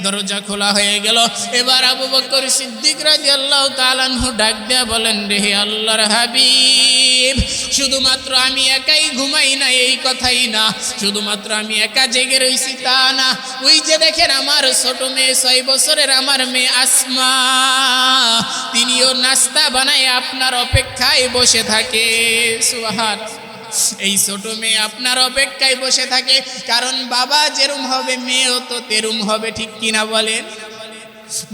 দরজা খোলা হয়ে গেল। এবার আবু বকর সিদ্দিক রাদিয়াল্লাহু তাআলা আনহু ডাক দিয়ে বলেন, রে আল্লাহর হাবিব, শুধুমাত্র আমি একাই ঘুমাই না এই কথাই না, শুধুমাত্র আমি একা জেগে রইছি তা না, ওই যে দেখেন আমার ছোট মেয়ে 6 বছরের আমার মেয়ে আসমা, তিনিও নাস্তা বানায় আপনার অপেক্ষায় বসে থাকে। সুবহানাল্লাহ। এই ছোট মেয়ে আপনার অপেক্ষায় বসে থাকে, কারণ বাবা যেরম হবে মেয়েও তো তেরুম হবে, ঠিক কিনা বলেন?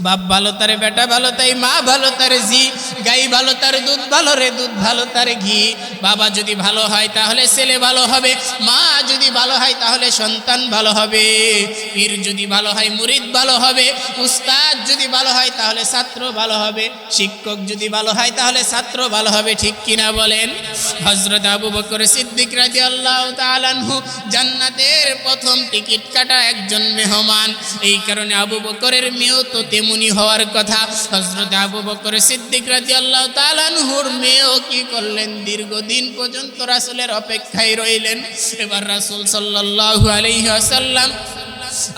বাপ ভালো তারে বেটা ভালো তাই মা ভালো তার জি, গাই ভালো তার দুধ ভালো রে দুধ ভালো তার ঘি। বাবা যদি ভালো হয় তাহলে ছেলে ভালো হবে, মা যদি ভালো হয় তাহলে সন্তান ভালো হবে, পীর যদি ভালো হয় মুরিদ ভালো হবে, উস্তাদ যদি ভালো হয় তাহলে ছাত্র ভালো হবে, শিক্ষক যদি ভালো হয় তাহলে ছাত্র ভালো হবে, ঠিক কিনা বলেন? হযরত আবু বকর সিদ্দিক রাদিয়াল্লাহু তাআলা আনহু জান্নাতের প্রথম টিকিট কাটা একজন মেহমান। এই কারণে আবু বকরের মেয়েও তো তেমনি হওয়ার কথা। হযরত আবু বকর সিদ্দিক রাদিয়াল্লাহু তাআলা আনহুর মেয়েও কি করলেন, দীর্ঘদিন পর্যন্ত রাসূলের অপেক্ষায় রইলেন। এবার রাসূল সাল্লাল্লাহু আলাইহি ওয়াসাল্লাম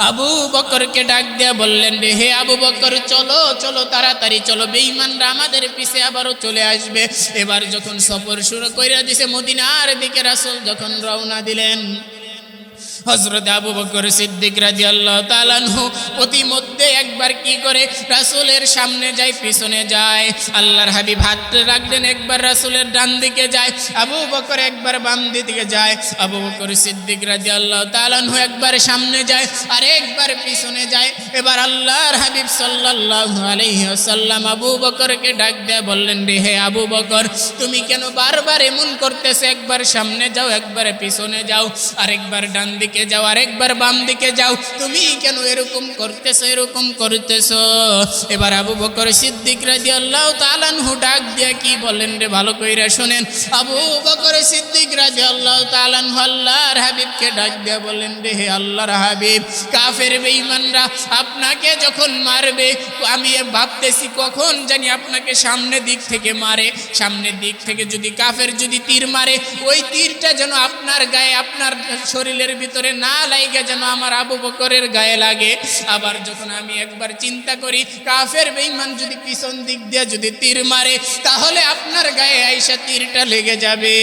আবু বকরকে ডাক দিয়ে বললেন, রে হে আবু বকর, চলো চলো তাড়াতাড়ি চলো, বেঈমানরা আমাদের পিছে আবারও চলে আসবে। এবার যখন সফর শুরু কইরা দিছে মদিনার দিকে, রাসূল যখন রওনা দিলেন, হযরত আবু বকর সিদ্দিক রাদিয়াল্লাহু তাআলা আনহু প্রতিমধ্যে একবার কি করে রাসূলের সামনে যায়, পিছনে যায়। আল্লাহর হাবিব হাত রাখলেন, একবার রাসূলের ডান দিকে যায়, আবু বকর একবার বাম দিকে যায়। আবু বকর সিদ্দিক রাদিয়াল্লাহু তাআলা আনহু একবার সামনে যায় আর একবার পিছনে যায়। এবার আল্লাহর হাবিব সাল্লাল্লাহু আলাইহি ওয়াসাল্লাম আবু বকরকে ডাক দিয়ে বললেন, রে হে আবু বকর, তুমি কেন বারবার এমন করতেছো? একবার সামনে যাও, একবার পিছনে যাও, আরেকবার ডান দিকে যাও, আরেকবার বাম দিকে যাও, তুমি কেন এরকম করতেছো, এরকম করতেছো? এবার আবু বকর সিদ্দিক রাদিয়াল্লাহু তাআলা আনহু ডাক দিয়ে কি বলেন রে, ভালো কইরা শুনেন। আবু বকর সিদ্দিক রাদিয়াল্লাহু তাআলা আনহু আল্লাহর হাবিবকে ডাক দিয়ে বলেন, রে হে আল্লাহর হাবিব, কাফের বেঈমানরা আপনাকে যখন মারবে আমি ভাবতেছি কখন জানি আপনাকে সামনে দিক থেকে মারে, সামনের দিক থেকে যদি কাফের যদি তীর মারে, ওই তীরটা যেন আপনার গায়ে, আপনার শরীরের ভিতরে না লাগে, যেন আমার আবু বকরের গায়ে লাগে। আবার যখন আমি একবার চিন্তা করি কাফের বেঈমান যদি পিছন দিক দিয়ে যদি তীর মারে, তাহলে আপনার গায়ে আইসা তীরটা লেগে যাবে,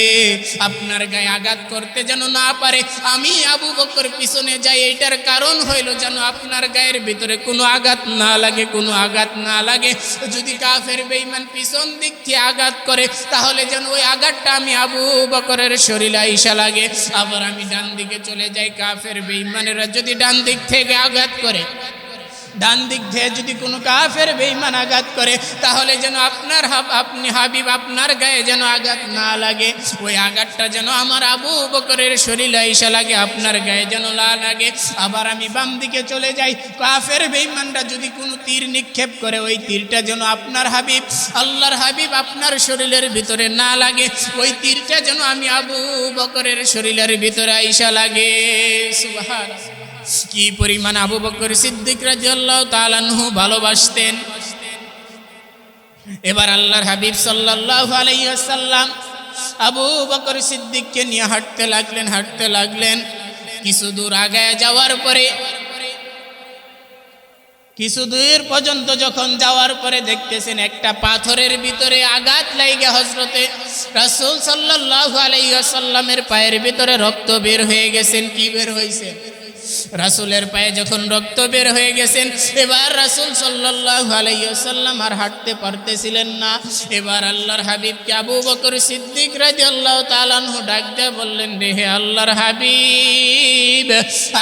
আপনার গায়ে আঘাত করতে যেন না পারে। আমি আবু বকর পিছনে যাই, এইটার কারণ হইল যেন আপনার গায়ের ভিতরে কোনো আঘাত না লাগে, কোনো আঘাত না লাগে। যদি কাফের বেঈমান পিছন দিক থেকে আঘাত করে, তাহলে যেন ওই আঘাতটা আমি আবু বকরের শরীরে আইসা লাগে। আবার আমি ডান দিকে চলে যাই, কাফের বেঈমানেরা যদি ডান দিক থেকে আঘাত করে, ডান দিক থেকে যদি কোনো কাফের বেঈমান আঘাত করে, তাহলে যেন আপনার আপনি হাবিব আপনার গায়ে যেন আঘাত না লাগে, ওই আঘাতটা যেন আমার আবু বকরের শরীরে আইসা লাগে, আপনার গায়ে যেন না লাগে। আবার আমি বাম দিকে চলে যাই, কাফের বেঈমানরা যদি কোনো তীর নিক্ষেপ করে, ওই তীরটা যেন আপনার হাবিব আল্লাহর হাবিব আপনার শরীরের ভিতরে না লাগে, ওই তীরটা যেন আমি আবু বকরের শরীরের ভিতরে আইসা লাগে। সুবহানাল্লাহ। কি পরিমাণ আবু বকর সিদ্দিক রাদিয়াল্লাহু তাআলা আনহু ভালোবাসতেন। এবার আল্লাহর হাবিব সাল্লাল্লাহু আলাইহি ওয়াসাল্লাম আবু বকর সিদ্দিককে নিয়ে হাঁটতে লাগলেন, হাঁটতে লাগলেন। কিছু দূর আগায় যাওয়ার পরে কিছু দূর পর্যন্ত যখন যাওয়ার পরে দেখতেছেন একটা পাথরের ভিতরে আঘাত লাগে হযরতে রাসূল সাল্লাল্লাহু আলাইহি ওয়াসাল্লামের পায়ের ভিতরে রক্ত বের হয়ে গেছেন। কি বের হয়েছে? রাসূলের পায়ে যখন রক্ত বের হয়ে গেছেন, এবার রাসূল সাল্লাল্লাহু আলাইহি ওয়াসাল্লাম আর হাঁটতে পারতেছিলেন না। এবার আল্লাহর হাবিবকে আবু বকর সিদ্দিক রাদিয়াল্লাহু তাআলা আনহু ডাক দিয়ে বললেন, হে আল্লাহর হাবিব,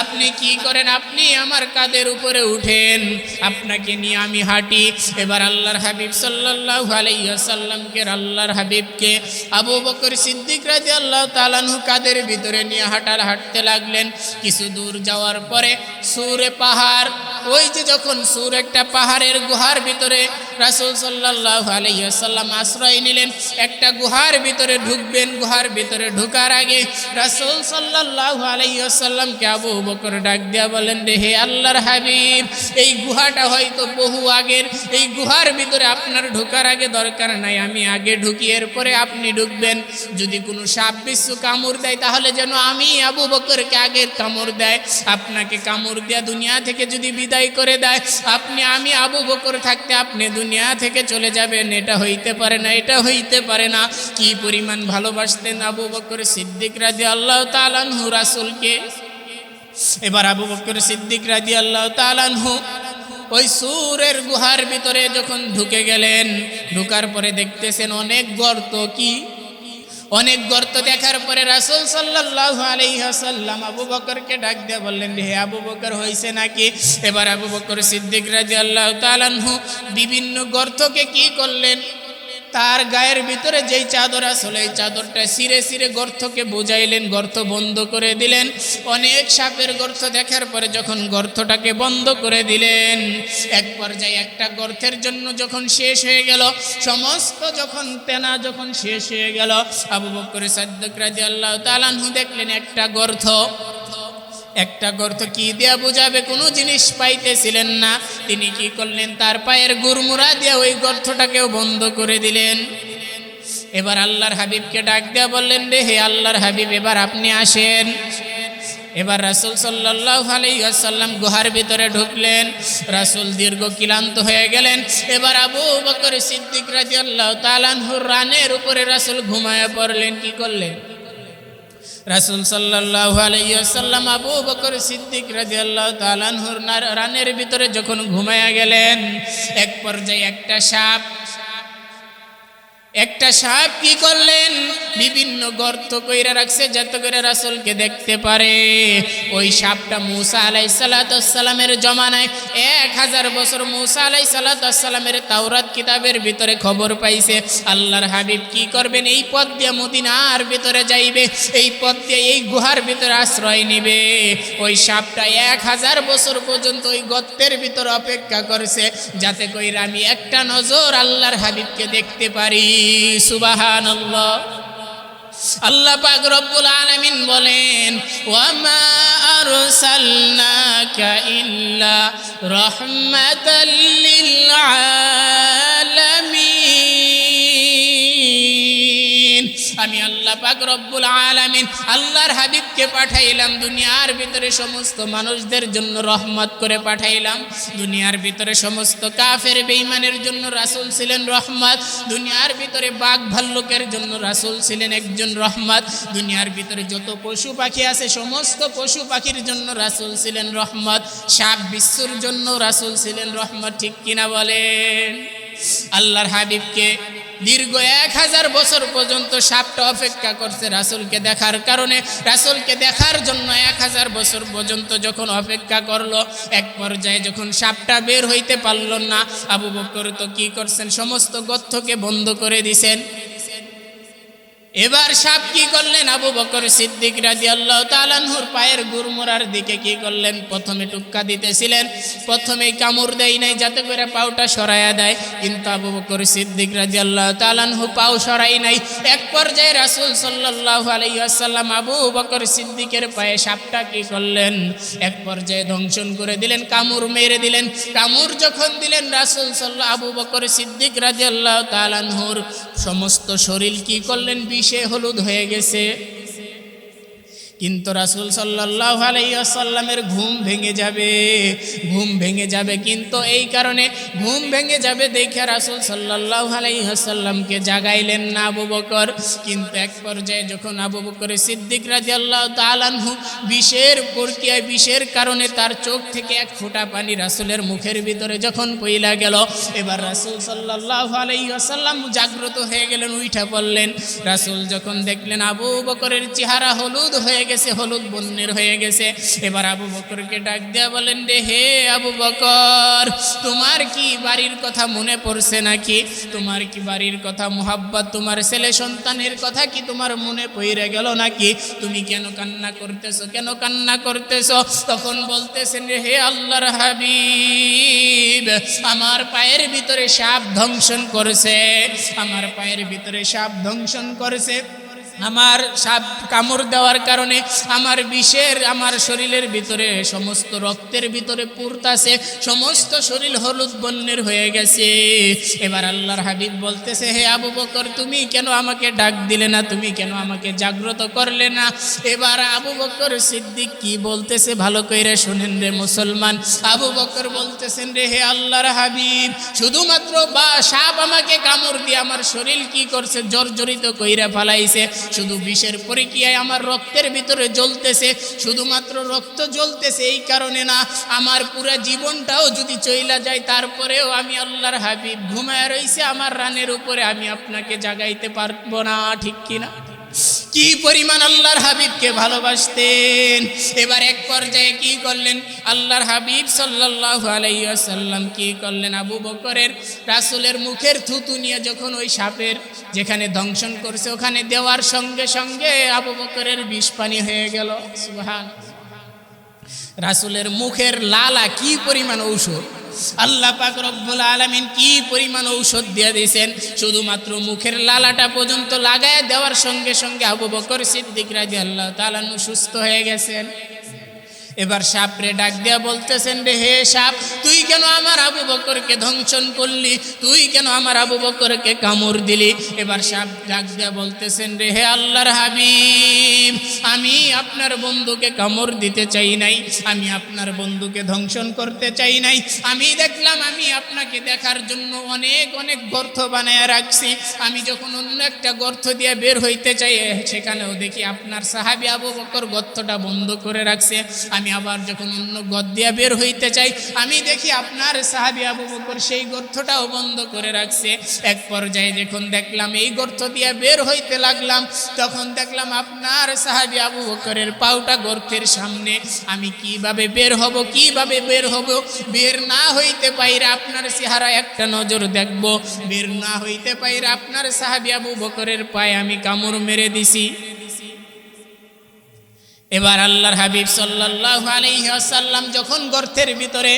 আপনি কি করেন? আপনি আমার কাঁধের উপরে উঠেন, আপনাকে নিয়ে আমি হাঁটি। এবার আল্লাহর হাবিব সাল্লাল্লাহু আলাইহি ওয়াসাল্লামকে আল্লাহর হাবিবকে আবু বকর সিদ্দিক রাদিয়াল্লাহু তাআলা আনহু কাঁধের ভিতরে নিয়ে হাঁটতে লাগলেন। কিছু দূর যাওয়ার পরে সূরে পাহাড়, ওই যে যখন সূর একটা পাহাড়ের গুহার ভিতরে রাসূল সাল্লাল্লাহু আলাইহি ওয়াসাল্লাম আশ্রয় নিলেন, একটা গুহার ভিতরে ঢুকবেন। গুহার ভিতরে ঢোকার আগে রাসূল সাল্লাল্লাহু আলাইহি ওয়াসাল্লামকে আবু বকর ডাক দিয়া বলেন, হে আল্লাহর হাবিব, এই গুহাটা হয়তো বহু আগের, এই গুহার ভিতরে আপনার ঢোকার আগে দরকার নাই, আমি আগে ঢুকি, এরপরে আপনি ঢুকবেন। যদি কোনো সাপ বিচ্ছু কামড় দেয় তাহলে যেন আমি আবু বকরকে আগে কামড় দেয়, আপনাকে কামড় দেয়া দুনিয়া থেকে যদি বিদায় করে দেয়, আমি আবু বকর থাকতে আপনি দুনিয়া থেকে চলে যাবেন, এটা হইতে পারে না, এটা হইতে পারে না। কি পরিমাণ ভালোবাসতেন আবু বকর সিদ্দিক রাদিয়াল্লাহু তাআলা আনহু রাসূলকে। এবার আবু বকর সিদ্দিক রাদিয়াল্লাহু তাআলা আনহু ওই সূরের গুহার ভিতরে যখন ঢুকে গেলেন, ঢোকার পরে দেখতেছেন অনেক গর্ত। কি অনেক গর্ত দেখার পরে রাসূল সাল্লাল্লাহু আলাইহি ওয়াসাল্লাম আবু বকরকে ডাক দিয়ে বললেন, হে আবু বকর, হইছে নাকি? এবার আবু বকর সিদ্দিক রাদিয়াল্লাহু তাআলা আনহু বিভিন্ন গর্তকে কি করলেন, তার গায়ের ভিতরে যেই চাদর আসলে এই চাদরটা ছিঁড়ে ছিঁড়ে গর্তকে বুঝাইলেন, গর্ত বন্ধ করে দিলেন। অনেক সাপের গর্ত দেখার পরে যখন গর্তটাকে বন্ধ করে দিলেন, এক পর্যায়ে একটা গর্তের জন্য যখন শেষ হয়ে গেল, সমস্ত যখন তেনা যখন শেষ হয়ে গেল, আবু বকর সিদ্দিক রাদিয়াল্লাহু তাআলা আনহু দেখলেন একটা গর্ত কি দিয়া বুঝাবে, কোনো জিনিস পাইতেছিলেন না। তিনি কি করলেন, তার পায়ের গুরমুরা দিয়ে ওই গর্তটাকেও বন্ধ করে দিলেন। এবার আল্লাহর হাবিবকে ডাক দিয়া বললেন, হে আল্লাহর হাবিব, এবার আপনি আসেন। এবার রাসূল সাল্লাল্লাহু আলাইহি ওয়াসাল্লাম গুহার ভিতরে ঢুকলেন। রাসূল দীর্ঘ ক্লান্ত হয়ে গেলেন। এবার আবু বকর সিদ্দিক রাদিয়াল্লাহু তাআলা আনহুর রানের উপরে রাসূল ঘুমায়া পড়লেন। কি করলেন? রাসূল সাল্লাল্লাহু আলাইহি ওয়াসাল্লাম আবু বকর সিদ্দিক রাদিয়াল্লাহু তাআলা আনহুর রানের ভিতরে যখন ঘুমায়া গেলেন, এক পর্যায়ে একটা সাপ কি করলেন, বিভিন্ন গর্ত কইরা রাখছে যাতে করে রাসূলকে দেখতে পারে। ওই সাপটা মূসা আলাইহিস সালাতু ওয়াস সালামের জমানায় 1000 বছর মূসা আলাইহিস সালাতু ওয়াস সালামের তাওরাত কিতাবের ভিতরে খবর পাইছে। আল্লাহর হাবিব কি করবেন, এই পথ দিয়ে মদিনার ভিতরে যাইবে, এই পথ দিয়ে এই গুহার ভিতরে আশ্রয় নেবে। ওই সাপটা 1000 বছর পর্যন্ত ওই গর্তের ভিতরে অপেক্ষা করছে যাতে কইরা আমি একটা নজর আল্লাহর হাবিবকে দেখতে পারি। সুবহানাল্লাহ। আল্লাহ পাক রব্বুল আলামিন বলেন, ওয়া মা আরসালনাকা ইল্লা রাহমাতাল লিল আলামিন। আমি আল্লাহ পাক রব্বুল আলামিন আল্লাহর হাবিবকে পাঠাইলাম দুনিয়ার ভিতরে সমস্ত মানুষদের জন্য রহমত করে পাঠাইলাম। দুনিয়ার ভিতরে সমস্ত কাফের বেঈমানের জন্য রাসূল ছিলেন রহমত। দুনিয়ার ভিতরে বাঘ ভাল্লুকের জন্য রাসূল ছিলেন একজন রহমত। দুনিয়ার ভিতরে যত পশু পাখি আছে সমস্ত পশু পাখির জন্য রাসূল ছিলেন রহমত। সাপ বিচ্ছুর জন্য রাসূল ছিলেন রহমত। ঠিক কিনা বলেন? আল্লাহর হাবিবকে দীর্ঘ 1000 বছর পর্যন্ত সাপটা অপেক্ষা করছে রাসূলকে দেখার কারণে। রাসূলকে দেখার জন্য 1000 বছর পর্যন্ত যখন অপেক্ষা করলো, এক পর্যায়ে যখন সাপটা বের হইতে পারল না, আবু বকর তো কি করছেন, সমস্ত গর্তকে বন্ধ করে দিয়েছেন। এবার সাপ কি করলেন, আবু বকর সিদ্দিক রাদিয়াল্লাহু তাআলা আনহুর পায়ের গুরমুরার দিকে কি করলেন, প্রথমে টুক্কা দিতেছিলেন, প্রথমেই কামড় দেয় নাই যাতে করে পাউটা সরাইয়া দেয়, কিন্তু আবু বকর সিদ্দিক রাদিয়াল্লাহু তাআলা আনহু পাও সরাই নাই। এক পর্যায়ে রাসূল সাল্লাল্লাহু আলাইহি ওয়াসাল্লাম আবু বকর সিদ্দিকের পায়ে সাপটা কি করলেন, এক পর্যায়ে ধ্বংসন করে দিলেন, কামড় মেরে দিলেন। কামড় যখন দিলেন রাসূল আবু বকর সিদ্দিক রাদিয়াল্লাহু তাআলা আনহুর সমস্ত শরীর কি করলেন, বিষে হলুদ হয়ে গেছে। কিন্তু রাসূল সাল্লাল্লাহু আলাইহি ওয়াসাল্লামের ঘুম ভেঙে যাবে কিন্তু এই কারণে ঘুম ভেঙে যাবে দেখে রাসূল সাল্লাল্লাহু আলাইহি ওয়াসাল্লামকে জাগাইলেন না আবু বকর। কিন্তু এক পর্যায়ে যখন আবু বকর সিদ্দিক রাদিয়াল্লাহু তাআলা আনহু বিষের কারণে তার চোখ থেকে এক ফোঁটা পানি রাসূলের মুখের ভিতরে যখন পইলা গেল, এবার রাসূল সাল্লাল্লাহু আলাইহি ওয়াসাল্লাম জাগ্রত হয়ে গেলেন, উঠা পড়লেন। রাসূল যখন দেখলেন আবু বকরের চেহারা হলুদ হয়ে গেছে, হলুদ বর্ণের হয়ে গেছে, এবার আবু বকরকে ডাক দিয়া বলেন, রে হে আবু বকর, তোমার কি বাড়ির কথা মনে পড়ছে নাকি? তোমার কি বাড়ির কথা, মুহাব্বত, তোমার ছেলে সন্তানের কথা কি তোমার মনে পড়ে গেল নাকি? তুমি কেন কান্না করতেছো? তখন বলতেছেন, হে আল্লাহর হাবিব, আমার পায়ের ভিতরে সাপ দংশন করেছে, আমার সাপ কামড় দেওয়ার কারণে আমার শরীরের ভিতরে সমস্ত রক্তের ভিতরে পুরতাছে, সমস্ত শরীর হলুদ বর্ণের হয়ে গেছে। এবার আল্লাহর হাবিব বলতেছে, হে আবু বকর, তুমি কেন আমাকে ডাক দিলে না? তুমি কেন আমাকে জাগ্রত করলে না? এবার আবু বকর সিদ্দিক কি বলতেছে ভালো কইরা শুনেন রে মুসলমান। আবু বকর বলতেছেন, রে হে আল্লাহর হাবিব, শুধুমাত্র সাপ আমাকে কামড় দিয়ে আমার শরীর কি করছে, জর্জরিত কইরা ফালাইছে। শুধু বিষের প্রক্রিয়ায় আমার রক্তের ভিতরে জ্বলতেছে, শুধুমাত্র রক্ত জ্বলতেছে এই কারণে না, আমার পুরো জীবনটাও যদি চইলা যায় তারপরেও আমি আল্লাহর হাবিব ঘুমায় রইছে আমার রানের উপরে, আমি আপনাকে জাগাইতে পারবো না। ঠিক কিনা? কি পরিমাণ আল্লাহর হাবিবকে ভালোবাসতেন। এবার এক পর্যায়ে কি করলেন আল্লাহর হাবিব সাল্লাল্লাহু আলাইহি ওয়াসাল্লাম, কি করলেন, আবু বকরের রাসূলের মুখের থুতু নিয়ে যখন ওই সাপের যেখানে দংশন করছে ওখানে দেওয়ার সঙ্গে সঙ্গে আবু বকরের বিষ পানি হয়ে গেল। সুবহানাল্লাহ। রাসূলের মুখের লালা কি পরিমাণ ঔষধ, আল্লাহ পাক রব্বুল আলামিন কি পরিমাণ ঔষধ দিয়ে দিয়েছেন, শুধুমাত্র মুখের লালাটা পর্যন্ত লাগায় দেওয়ার সঙ্গে সঙ্গে আবু বকর সিদ্দিক রাদিয়াল্লাহু তাআলা আনহু সুস্থ হয়ে গেছেন। এবার সাপরে ডাক দিয়া বলতেছেন, রে হে সাপ, তুই কেন আমার আবু বকরকে ধ্বংসন করলি? তুই কেন আমার আবু বকরকে কামড় দিলি? এবার সাপ ডাক দিয়া বলতেছেন, রে হে আল্লাহর হাবিব, আমি আপনার বন্ধুকে কামড় দিতে চাই নাই, আমি আপনার বন্ধুকে ধ্বংসন করতে চাই নাই। আমি দেখলাম আমি আপনাকে দেখার জন্য অনেক অনেক গর্ত বানায় রাখছি, আমি যখন অন্য একটা গর্ত দিয়ে বের হইতে চাই সেখানেও দেখি আপনার সাহাবী আবু বকর গর্তটা বন্ধ করে রাখছে। আমি আবার যখন অন্য গর্ত দিয়ে বের হইতে চাই আমি দেখি আপনার সাহাবী আবু বকর সেই গর্তটাও বন্ধ করে রাখছে। এক পর্যায়ে যখন দেখলাম এই গর্ত দিয়ে বের হইতে লাগলাম তখন দেখলাম আপনার সাহাবী আবু বকরের পাউটা গর্তের সামনে। আমি কিভাবে বের হব, বের না হইতে পাইরা আপনার চেহারা একটা নজর দেখব, বের না হইতে পাইরা আপনার সাহাবী আবু বকরের পায়ে আমি কামড় মেরে দিছি। এবার আল্লাহর হাবিব সাল্লাল্লাহু আলাইহি ওয়াসাল্লাম যখন গর্তের ভিতরে,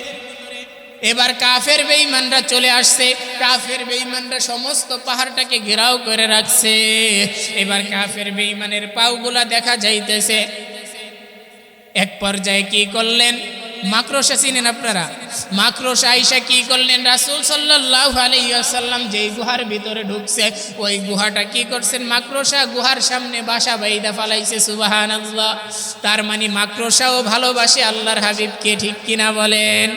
এবার কাফের বেঈমানরা চলে আসছে, কাফের বেঈমানরা সমস্ত পাহাড়টাকে ঘেরাও করে রাখছে। এবার কাফের বেঈমানের পাগুলা দেখা যাইতেছে। এক পর্যায়ে কি করলেন, মাকড়সা চিনেন আপনারা? মাকড়সা আইসা কি করলেন, রাসূল সাল্লাল্লাহু আলাইহি ওয়াসাল্লাম যেই গুহার ভিতরে ঢুকছে ওই গুহাটা কি করছেন, মাকড়সা গুহার সামনে বাসা বাইদা ফালাইছে। সুবহানাল্লাহ। তার মানে মাকড়সাও ভালোবাসে আল্লাহর হাবিবকে। ঠিক কিনা বলেন?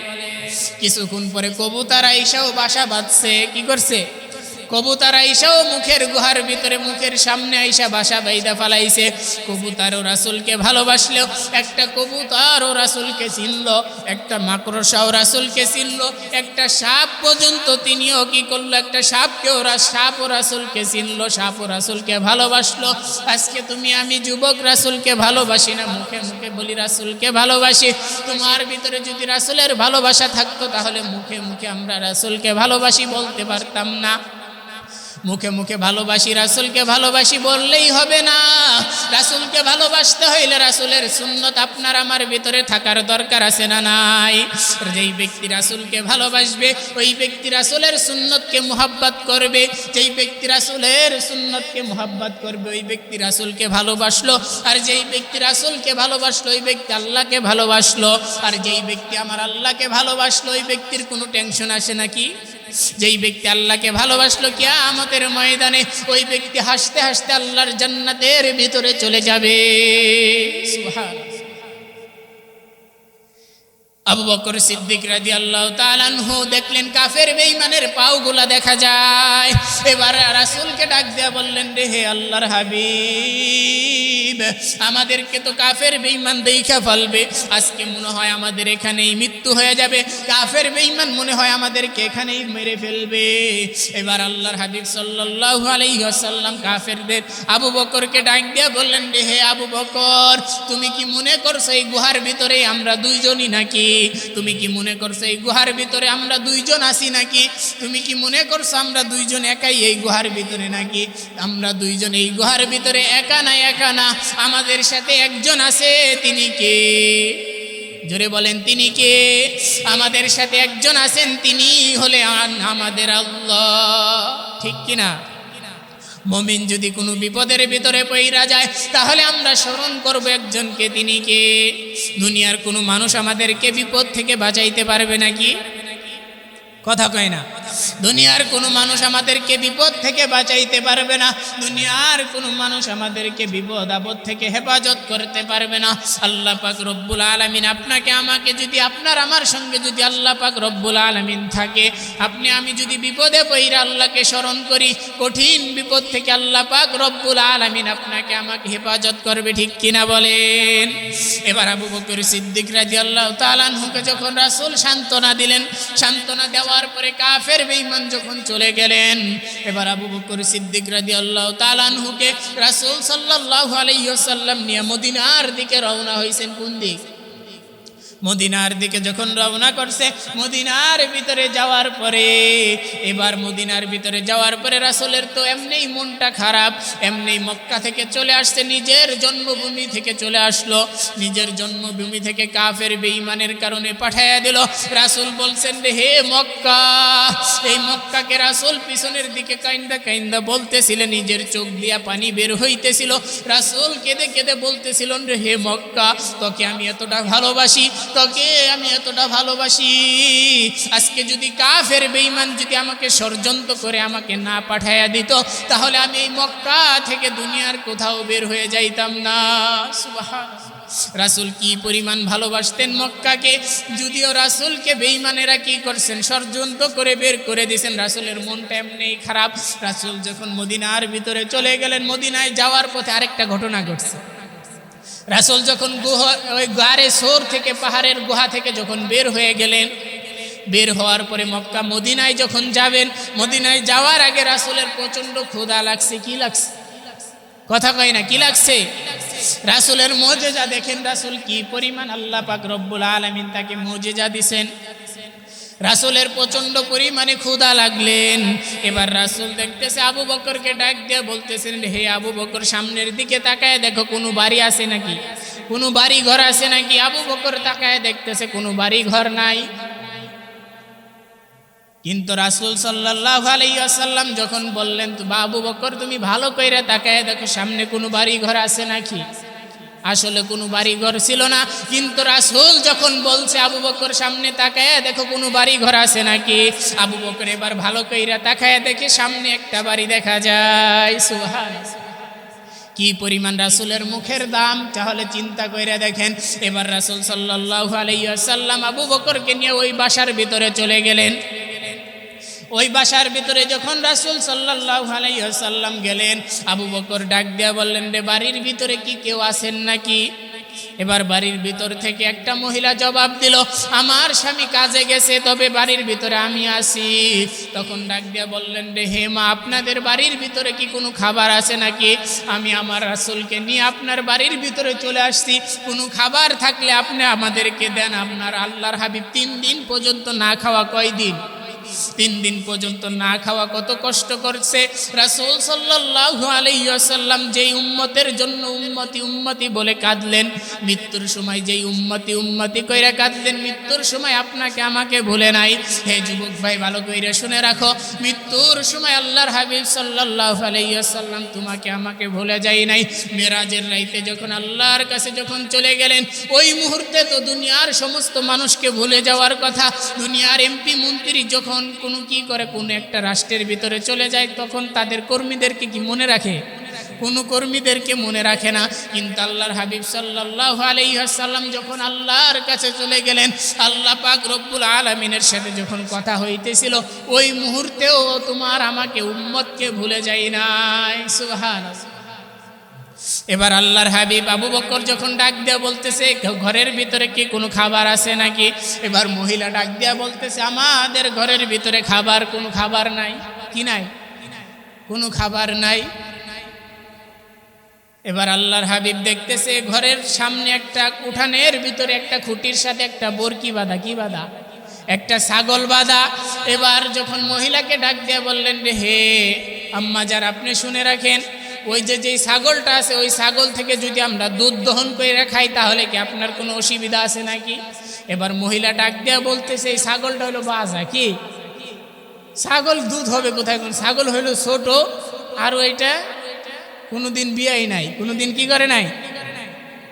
কিছুক্ষণ পরে কবুতর আইসাও বাসা বাঁধছে। কি করছে? কবুতর আইসাও মুখের গুহার ভিতরে মুখের সামনে আইসা বাসা বাইদা ফালাইছে। কবুতরও রাসূলকে ভালোবাসলো, একটা কবুতরও রাসূলকে চিনল, একটা মাকড়সাও রাসূলকে চিনল, একটা সাপ পর্যন্ত তিনিও কি করলো, একটা সাপও রাসূলকে চিনল, সাপও রাসূলকে ভালোবাসলো। আজকে তুমি আমি যুবক রাসূলকে ভালোবাসি না, মুখে মুখে বলি রাসূলকে ভালোবাসি। তোমার ভিতরে যদি রাসূলের ভালোবাসা থাকতো তাহলে মুখে মুখে আমরা রাসূলকে ভালোবাসি বলতে পারতাম না। মুখে মুখে ভালোবাসি, রাসূলকে ভালোবাসি বললেই হবে না। রাসূলকে ভালোবাসতে হইলে রাসূলের সুন্নত আপনার আমার ভিতরে থাকার দরকার আছে না নাই? যেই ব্যক্তি রাসূলকে ভালোবাসবে ওই ব্যক্তি রাসূলের সুন্নতকে মুহাব্বত করবে, যেই ব্যক্তি রাসূলের সুন্নতকে মুহাব্বত করবে ওই ব্যক্তি রাসূলকে ভালোবাসলো। আর যেই ব্যক্তি রাসূলকে ভালোবাসলো ওই ব্যক্তি আল্লাহকে ভালোবাসলো। আর যেই ব্যক্তি আমার আল্লাহকে ভালোবাসলো ওই ব্যক্তির কোনো টেনশন আসে নাকি? যেই ব্যক্তি আল্লাহকে ভালোবাসলো কিয়ামতের ময়দানে ওই ব্যক্তি হাসতে হাসতে আল্লাহর জান্নাতের ভিতরে চলে যাবে। সুবহানাল্লাহ। আবু বকর সিদ্দিক রাদিয়াল্লাহু তাআলা আনহু দেখলেন কাফের বেঈমানের পাওগুলা দেখা যায়। এবার রাসূলকে ডাক দিয়ে বললেন, হে আল্লাহর হাবিব, আমাদেরকে তো কাফের বেঈমান দেখা ফেলবে, আজকে মনে হয় আমাদের এখানেই মৃত্যু হয়ে যাবে, কাফের বেঈমান মনে হয় আমাদেরকে এখানেই মেরে ফেলবে। এবার আল্লাহর হাবিব সাল্লাল্লাহু আলাইহি ওয়াসাল্লাম কাফেরদের আবু বকরকে ডাক দিয়ে বললেন, হে আবু বকর, তুমি কি মনে করছো এই গুহার ভিতরে আমরা দুইজনই নাকি? তুমি কি মনে করছো এই গুহার ভিতরে আমরা দুইজন আছি নাকি? তুমি কি মনে করছো আমরা দুইজন একাই এই গুহার ভিতরে নাকি? আমরা দুইজন এই গুহার ভিতরে একা না, আমাদের সাথে একজন আছে। তিনি কে? জোরে বলেন, তিনি কে? আমাদের সাথে একজন আছেন, তিনি হলেন আমাদের আল্লাহ। ঠিক কিনা? মুমিন যদি কোনো বিপদের ভিতরে পইরা যায় তাহলে আমরা স্মরণ করব একজনকে, তিনি কে? দুনিয়ার কোনো মানুষ আমাদেরকে বিপদ থেকে বাঁচাইতে পারবে নাকি? কথা কয় না। দুনিয়ার কোনো মানুষ আমাদেরকে বিপদ থেকে বাঁচাইতে পারবে না, দুনিয়ার কোনো মানুষ আমাদেরকে বিপদ আপদ থেকে হেফাজত করতে পারবে না। আল্লাহ পাক রব্বুল আলামিন আপনাকে আমাকে যদি, আপনার আমার সঙ্গে যদি আল্লাহ পাক রব্বুল আলামিন থাকে, আপনি আমি যদি বিপদে পইরা আল্লাহকে স্মরণ করি, কঠিন বিপদ থেকে আল্লাহ পাক রব্বুল আলামিন আপনাকে আমাকে হেফাজত করবে। ঠিক কিনা বলেন? এবার আবু বকর সিদ্দিক রাদিয়াল্লাহু তাআলা আনহুকে যখন রাসূল সান্ত্বনা দিলেন, সান্ত্বনা দেওয়ার পরে কাফের বেঈমান যখন চলে গেলেন, এবার আবু বকর সিদ্দিক রাদিয়াল্লাহু তাআলা আনহুকে রাসূল সাল্লাল্লাহু আলাইহি ওয়াসাল্লাম নিয়ে মদিনার দিকে রওনা হয়েছেন। কোন দিক? মদিনার দিকে যখন রওনা করছে, মদিনার ভিতরে যাওয়ার পরে, এবার মদিনার ভিতরে যাওয়ার পরে রাসূলের তো এমনিই মনটা খারাপ, এমনিই মক্কা থেকে চলে আসছে, নিজের জন্মভূমি থেকে চলে আসলো, নিজের জন্মভূমি থেকে কাফের বেঈমানের কারণে পাঠাইয়া দিল। রাসূল বলছেন, হে মক্কা, এই মক্কাকে রাসূল পিছনের দিকে কাইন্দা কাইন্দা বলতেছিলেন, নিজের চোখ দিয়া পানি বের হইতেছিল। রাসূল কেঁদে কেঁদে বলতেছিলেন, হে মক্কা, তোকে আমি এতটা ভালোবাসি, তোকে আমি এতটা ভালোবাসি, আজকে যদি কাফের বেঈমান যদি আমাকে ষড়যন্ত্র করে আমাকে না পাঠাইয়া দিত, তাহলে আমি এই মক্কা থেকে দুনিয়ার কোথাও বের হয়ে যাইতাম না। সুবহানাল্লাহ। রাসূল কি পরিমাণ ভালোবাসতেন মক্কাকে, যদিও রাসূলকে বেঈমানেরা কি করছেন, ষড়যন্ত্র করে বের করে দিয়েছেন। রাসূলের মনটা এমনিই খারাপ। রাসূল যখন মদিনার ভিতরে চলে গেলেন, মদিনায় যাওয়ার পথে আরেকটা ঘটনা ঘটছে। রাসূল যখন ওই গারে সোর থেকে, পাহাড়ের গুহা থেকে যখন বের হয়ে গেলেন, বের হওয়ার পরে মক্কা মদিনায় যখন যাবেন, মদিনায় যাওয়ার আগে রাসূলের প্রচন্ড ক্ষুধা লাগছে। কি লাগছে? কথা কয় না, কি লাগছে? রাসূলের মুজিজা দেখেন, রাসূল কি পরিমাণ আল্লাহ পাক রব্বুল আলামিন তাকে মুজিজা দিবেন। রাসূলের প্রচন্ড পরিমাণে ক্ষুধা লাগলেন। এবার রাসূল দেখতেছে, আবু বকরকে ডাক দিয়ে বলতেছেন, হে আবু বকর, সামনের দিকে তাকায় দেখো কোনো বাড়ি আছে নাকি, কোনো বাড়ি ঘর আছে নাকি? আবু বকর তাকায় দেখতেছে কোনো বাড়ি ঘর নাই। কিন্তু রাসূল সাল্লাল্লাহু আলাইহি ওয়াসাল্লাম যখন বললেন, তো আবু বকর তুমি ভালো কইরা তাকায় দেখো সামনে কোনো বাড়ি ঘর আছে নাকি? আসলে কোনো বাড়ি ঘর ছিল না। কিন্তু রাসূল যখন বলছে, আবু বকর সামনে তাকায় দেখো কোনো বাড়ি ঘর আছে নাকি, আবু বকর এবার ভালো কইরা তাকায় দেখে সামনে একটা বাড়ি দেখা যায়। সুবহানাল্লাহ। কি পরিমাণ রাসূলের মুখের দাম, তাহলে চিন্তা কইরা দেখেন। এবার রাসূল সাল্লাল্লাহু আলাইহি ওয়াসাল্লাম আবু বকরকে নিয়ে ওই বাসার ভিতরে চলে গেলেন। ওই বাসার ভিতরে যখন রাসূল সাল্লাল্লাহু আলাইহি ওয়াসাল্লাম গেলেন, আবু বকর ডাক দিয়া বললেন, রে বাড়ির ভিতরে কি কেউ আছেন নাকি? এবার বাড়ির ভিতর থেকে একটা মহিলা জবাব দিল, আমার স্বামী কাজে গেছে, তবে বাড়ির ভিতরে আমি আছি। তখন ডাক দিয়া বললেন, রে হে মা, আপনাদের বাড়ির ভিতরে কি কোনো খাবার আছে নাকি? আমি আমার রাসূলকে নিয়ে আপনার বাড়ির ভিতরে চলে আসছি, কোনো খাবার থাকলে আপনি আমাদেরকে দেন। আপনার আল্লাহর হাবিব 3 দিন পর্যন্ত না খাওয়া। কয়দিন? 3 দিন পর্যন্ত না খাওয়া কত কষ্ট করছে। রাসূল সাল্লাল্লাহু আলাইহি ওয়াসাল্লাম যেই উম্মতের জন্য উম্মতি উম্মতি বলে কাঁদলেন, মৃত্যুর সময় যেই উম্মতি উম্মতি কইরা কাঁদলেন, মৃত্যুর সময় আপনাকে আমাকে ভুলে নাই। হে যুবক ভাই, ভালো কইরা শুনে রাখো, মৃত্যুর সময় আল্লাহর হাবিব সাল্লাল্লাহু আলাইহি ওয়াসাল্লাম তোমাকে আমাকে ভুলে যায় নাই। মেরাজের রাতে যখন আল্লাহর কাছে যখন চলে গেলেন, ওই মুহূর্তে তো দুনিয়ার সমস্ত মানুষকে ভুলে যাওয়ার কথা। দুনিয়ার এমপি মন্ত্রী যখন যখন কোনো কি করে কোনো একটা রাষ্ট্রের ভিতরে চলে যায় তখন তাদের কর্মীদেরকে কি মনে রাখে? কোনো কর্মীদেরকে মনে রাখে না। কিন্তু আল্লাহর হাবিব সাল্লাল্লাহু আলাইহি ওয়াসাল্লাম যখন আল্লাহর কাছে চলে গেলেন, আল্লাহ পাক রব্বুল আলামিনের সাথে যখন কথা হইতেছিল, ওই মুহূর্তেও তোমার আমাকে উম্মতকে ভুলে যায় নাই। সুবহানাল্লাহ। এবার আল্লাহর হাবিব আবু বকর যখন ডাক দিয়া বলতেছে ঘরের ভিতরে কি কোনো খাবার আছে নাকি? এবার মহিলা ডাক দিয়া বলতেছে আমাদের ঘরের ভিতরে খাবার, কোনো খাবার নাই। কি নাই? কোনো খাবার নাই। এবার আল্লাহর হাবিব দেখতেছে ঘরের সামনে একটা উঠানের ভিতরে একটা খুঁটির সাথে একটা বরকি বাঁধা। কি বাঁধা? একটা ছাগল বাঁধা। এবার যখন মহিলাকে ডাক দিয়ে বললেন রে হে আম্মা যার, আপনি শুনে রাখেন, ওই যেই ছাগলটা আছে ওই ছাগল থেকে যদি আমরা দুধ দহন করে খাই তাহলে কি আপনার কোনো অসুবিধা আছে নাকি? এবার মহিলা ডাক দিয়ে বলতেছে এই ছাগলটা হলো বাজা। কি ছাগল? দুধ হবে কোথায়? কোন ছাগল হইলো ছোট, আর ওইটা কোনোদিন বিয়াই নাই, কোনোদিন কি করে নাই,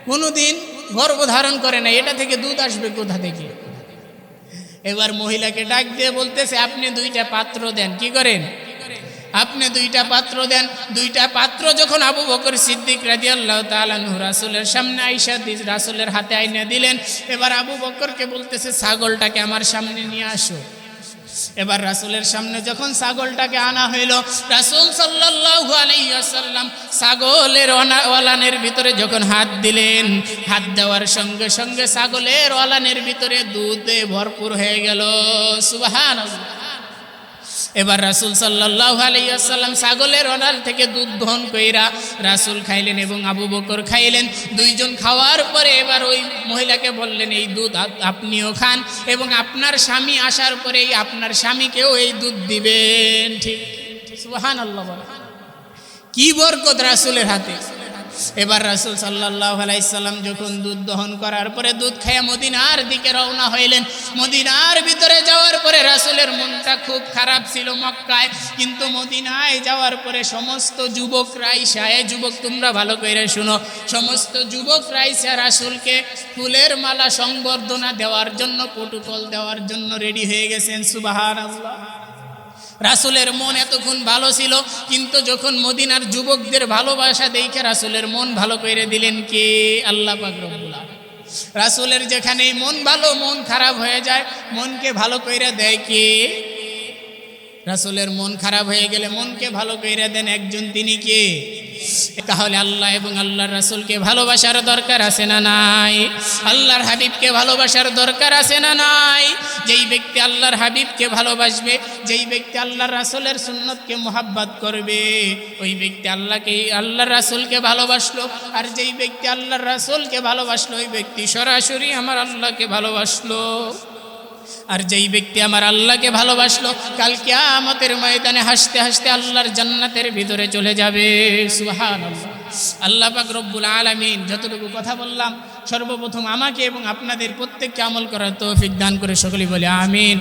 কোনোদিন গর্ভধারণ করে নাই, এটা থেকে দুধ আসবে কোথা থেকে? এবার মহিলাকে ডাক দিয়ে বলতেছে আপনি দুইটা পাত্র দেন। কি করেন? আপনি দুইটা পাত্র দেন। দুইটা পাত্র যখন আবু বকর সিদ্দিক রাদিয়াল্লাহু তাআলা আনহু রাসূলের সামনে আইসা রাসূলের হাতে আইনা দিলেন। এবার আবু বকরকে বলতেছে ছাগলটাকে আমার সামনে নিয়ে আসো। এবার রাসূলের সামনে যখন ছাগলটাকে আনা হইল, রাসূল সাল্লাল্লাহু আলাইহি ওয়াসাল্লাম ছাগলের ওলানের ভিতরে যখন হাত দিলেন, হাত দেওয়ার সঙ্গে সঙ্গে ছাগলের ওলানের ভিতরে দুধে ভরপুর হয়ে গেল। সুবহানাল্লাহ। এবার রাসূল সাল্লাল্লাহু আলাইহি ওয়াসাল্লাম ছাগলের ওলান থেকে দুধ দহন কইরা রাসূল খাইলেন এবং আবু বকর খাইলেন। দুইজন খাওয়ার পরে এবার ওই মহিলাকে বললেন এই দুধ আপনিও খান এবং আপনার স্বামী আসার পরে আপনার স্বামীকেও এই দুধ দিবেন। ঠিক? সুবহানাল্লাহ। কি বরকত রাসূলের হাতে। এবার রাসূল সাল্লাল্লাহু আলাইহি সাল্লাম যখন দুধ দহন করার পরে দুধ খেয়ে মদিনার দিকে রওনা হইলেন। মদিনার ভিতরে যাওয়ার পরে রাসূলের মনটা খুব খারাপ ছিল মক্কায়, কিন্তু মদিনায় যাওয়ার পরে সমস্ত যুবকরা আইসা, যুবক তোমরা ভালো করে শুনো, সমস্ত যুবকরা আইসা রাসূলকে ফুলের মালা সংবর্ধনা দেওয়ার জন্য, প্রটোকল দেওয়ার জন্য রেডি হয়ে গেছেন। সুবহানাল্লাহ। রাসূলের মন এতক্ষণ ভালো ছিল, কিন্তু যখন মদিনার যুবকদের ভালোবাসা দেখে রাসূলের মন ভালো করে দিলেন কে? আল্লাহ পাক রব্বুল আলামিন। রাসূলের যেখানে মন ভালো মন খারাপ হয়ে যায়, মনকে ভালো করে দেয় কে? রাসূলের মন খারাপ হয়ে গেলে মনকে ভালো করে দেন একজন, তিনি কে? তাহলে আল্লাহ এবং আল্লাহর রাসূলকে ভালোবাসার দরকার আছে না নাই? আল্লাহর হাবিবকে ভালোবাসার দরকার আছে না নাই? যেই ব্যক্তি আল্লাহর হাবিবকে ভালোবাসবে, যেই ব্যক্তি আল্লাহর রাসূলের সুন্নতকে মুহাব্বত করবে, ওই ব্যক্তি আল্লাহর রাসূলকে ভালোবাসলো। আর যেই ব্যক্তি আল্লাহর রাসূলকে ভালোবাসলো ওই ব্যক্তি সরাসরি আমার আল্লাহকে ভালোবাসলো। আর যেই ব্যক্তি আমার আল্লাহকে ভালোবাসলো কাল কিয়ামতের ময়দানে হাসতে হাসতে আল্লাহর জান্নাতের ভিতরে চলে যাবে। সুবহানাল্লাহ। আল্লাহ পাক রব্বুল আলামিন যতটুকু কথা বললাম সর্বপ্রথম আমাকে এবং আপনাদের প্রত্যেককে আমল করার তৌফিক দান করে সকলেই বলে আমিন।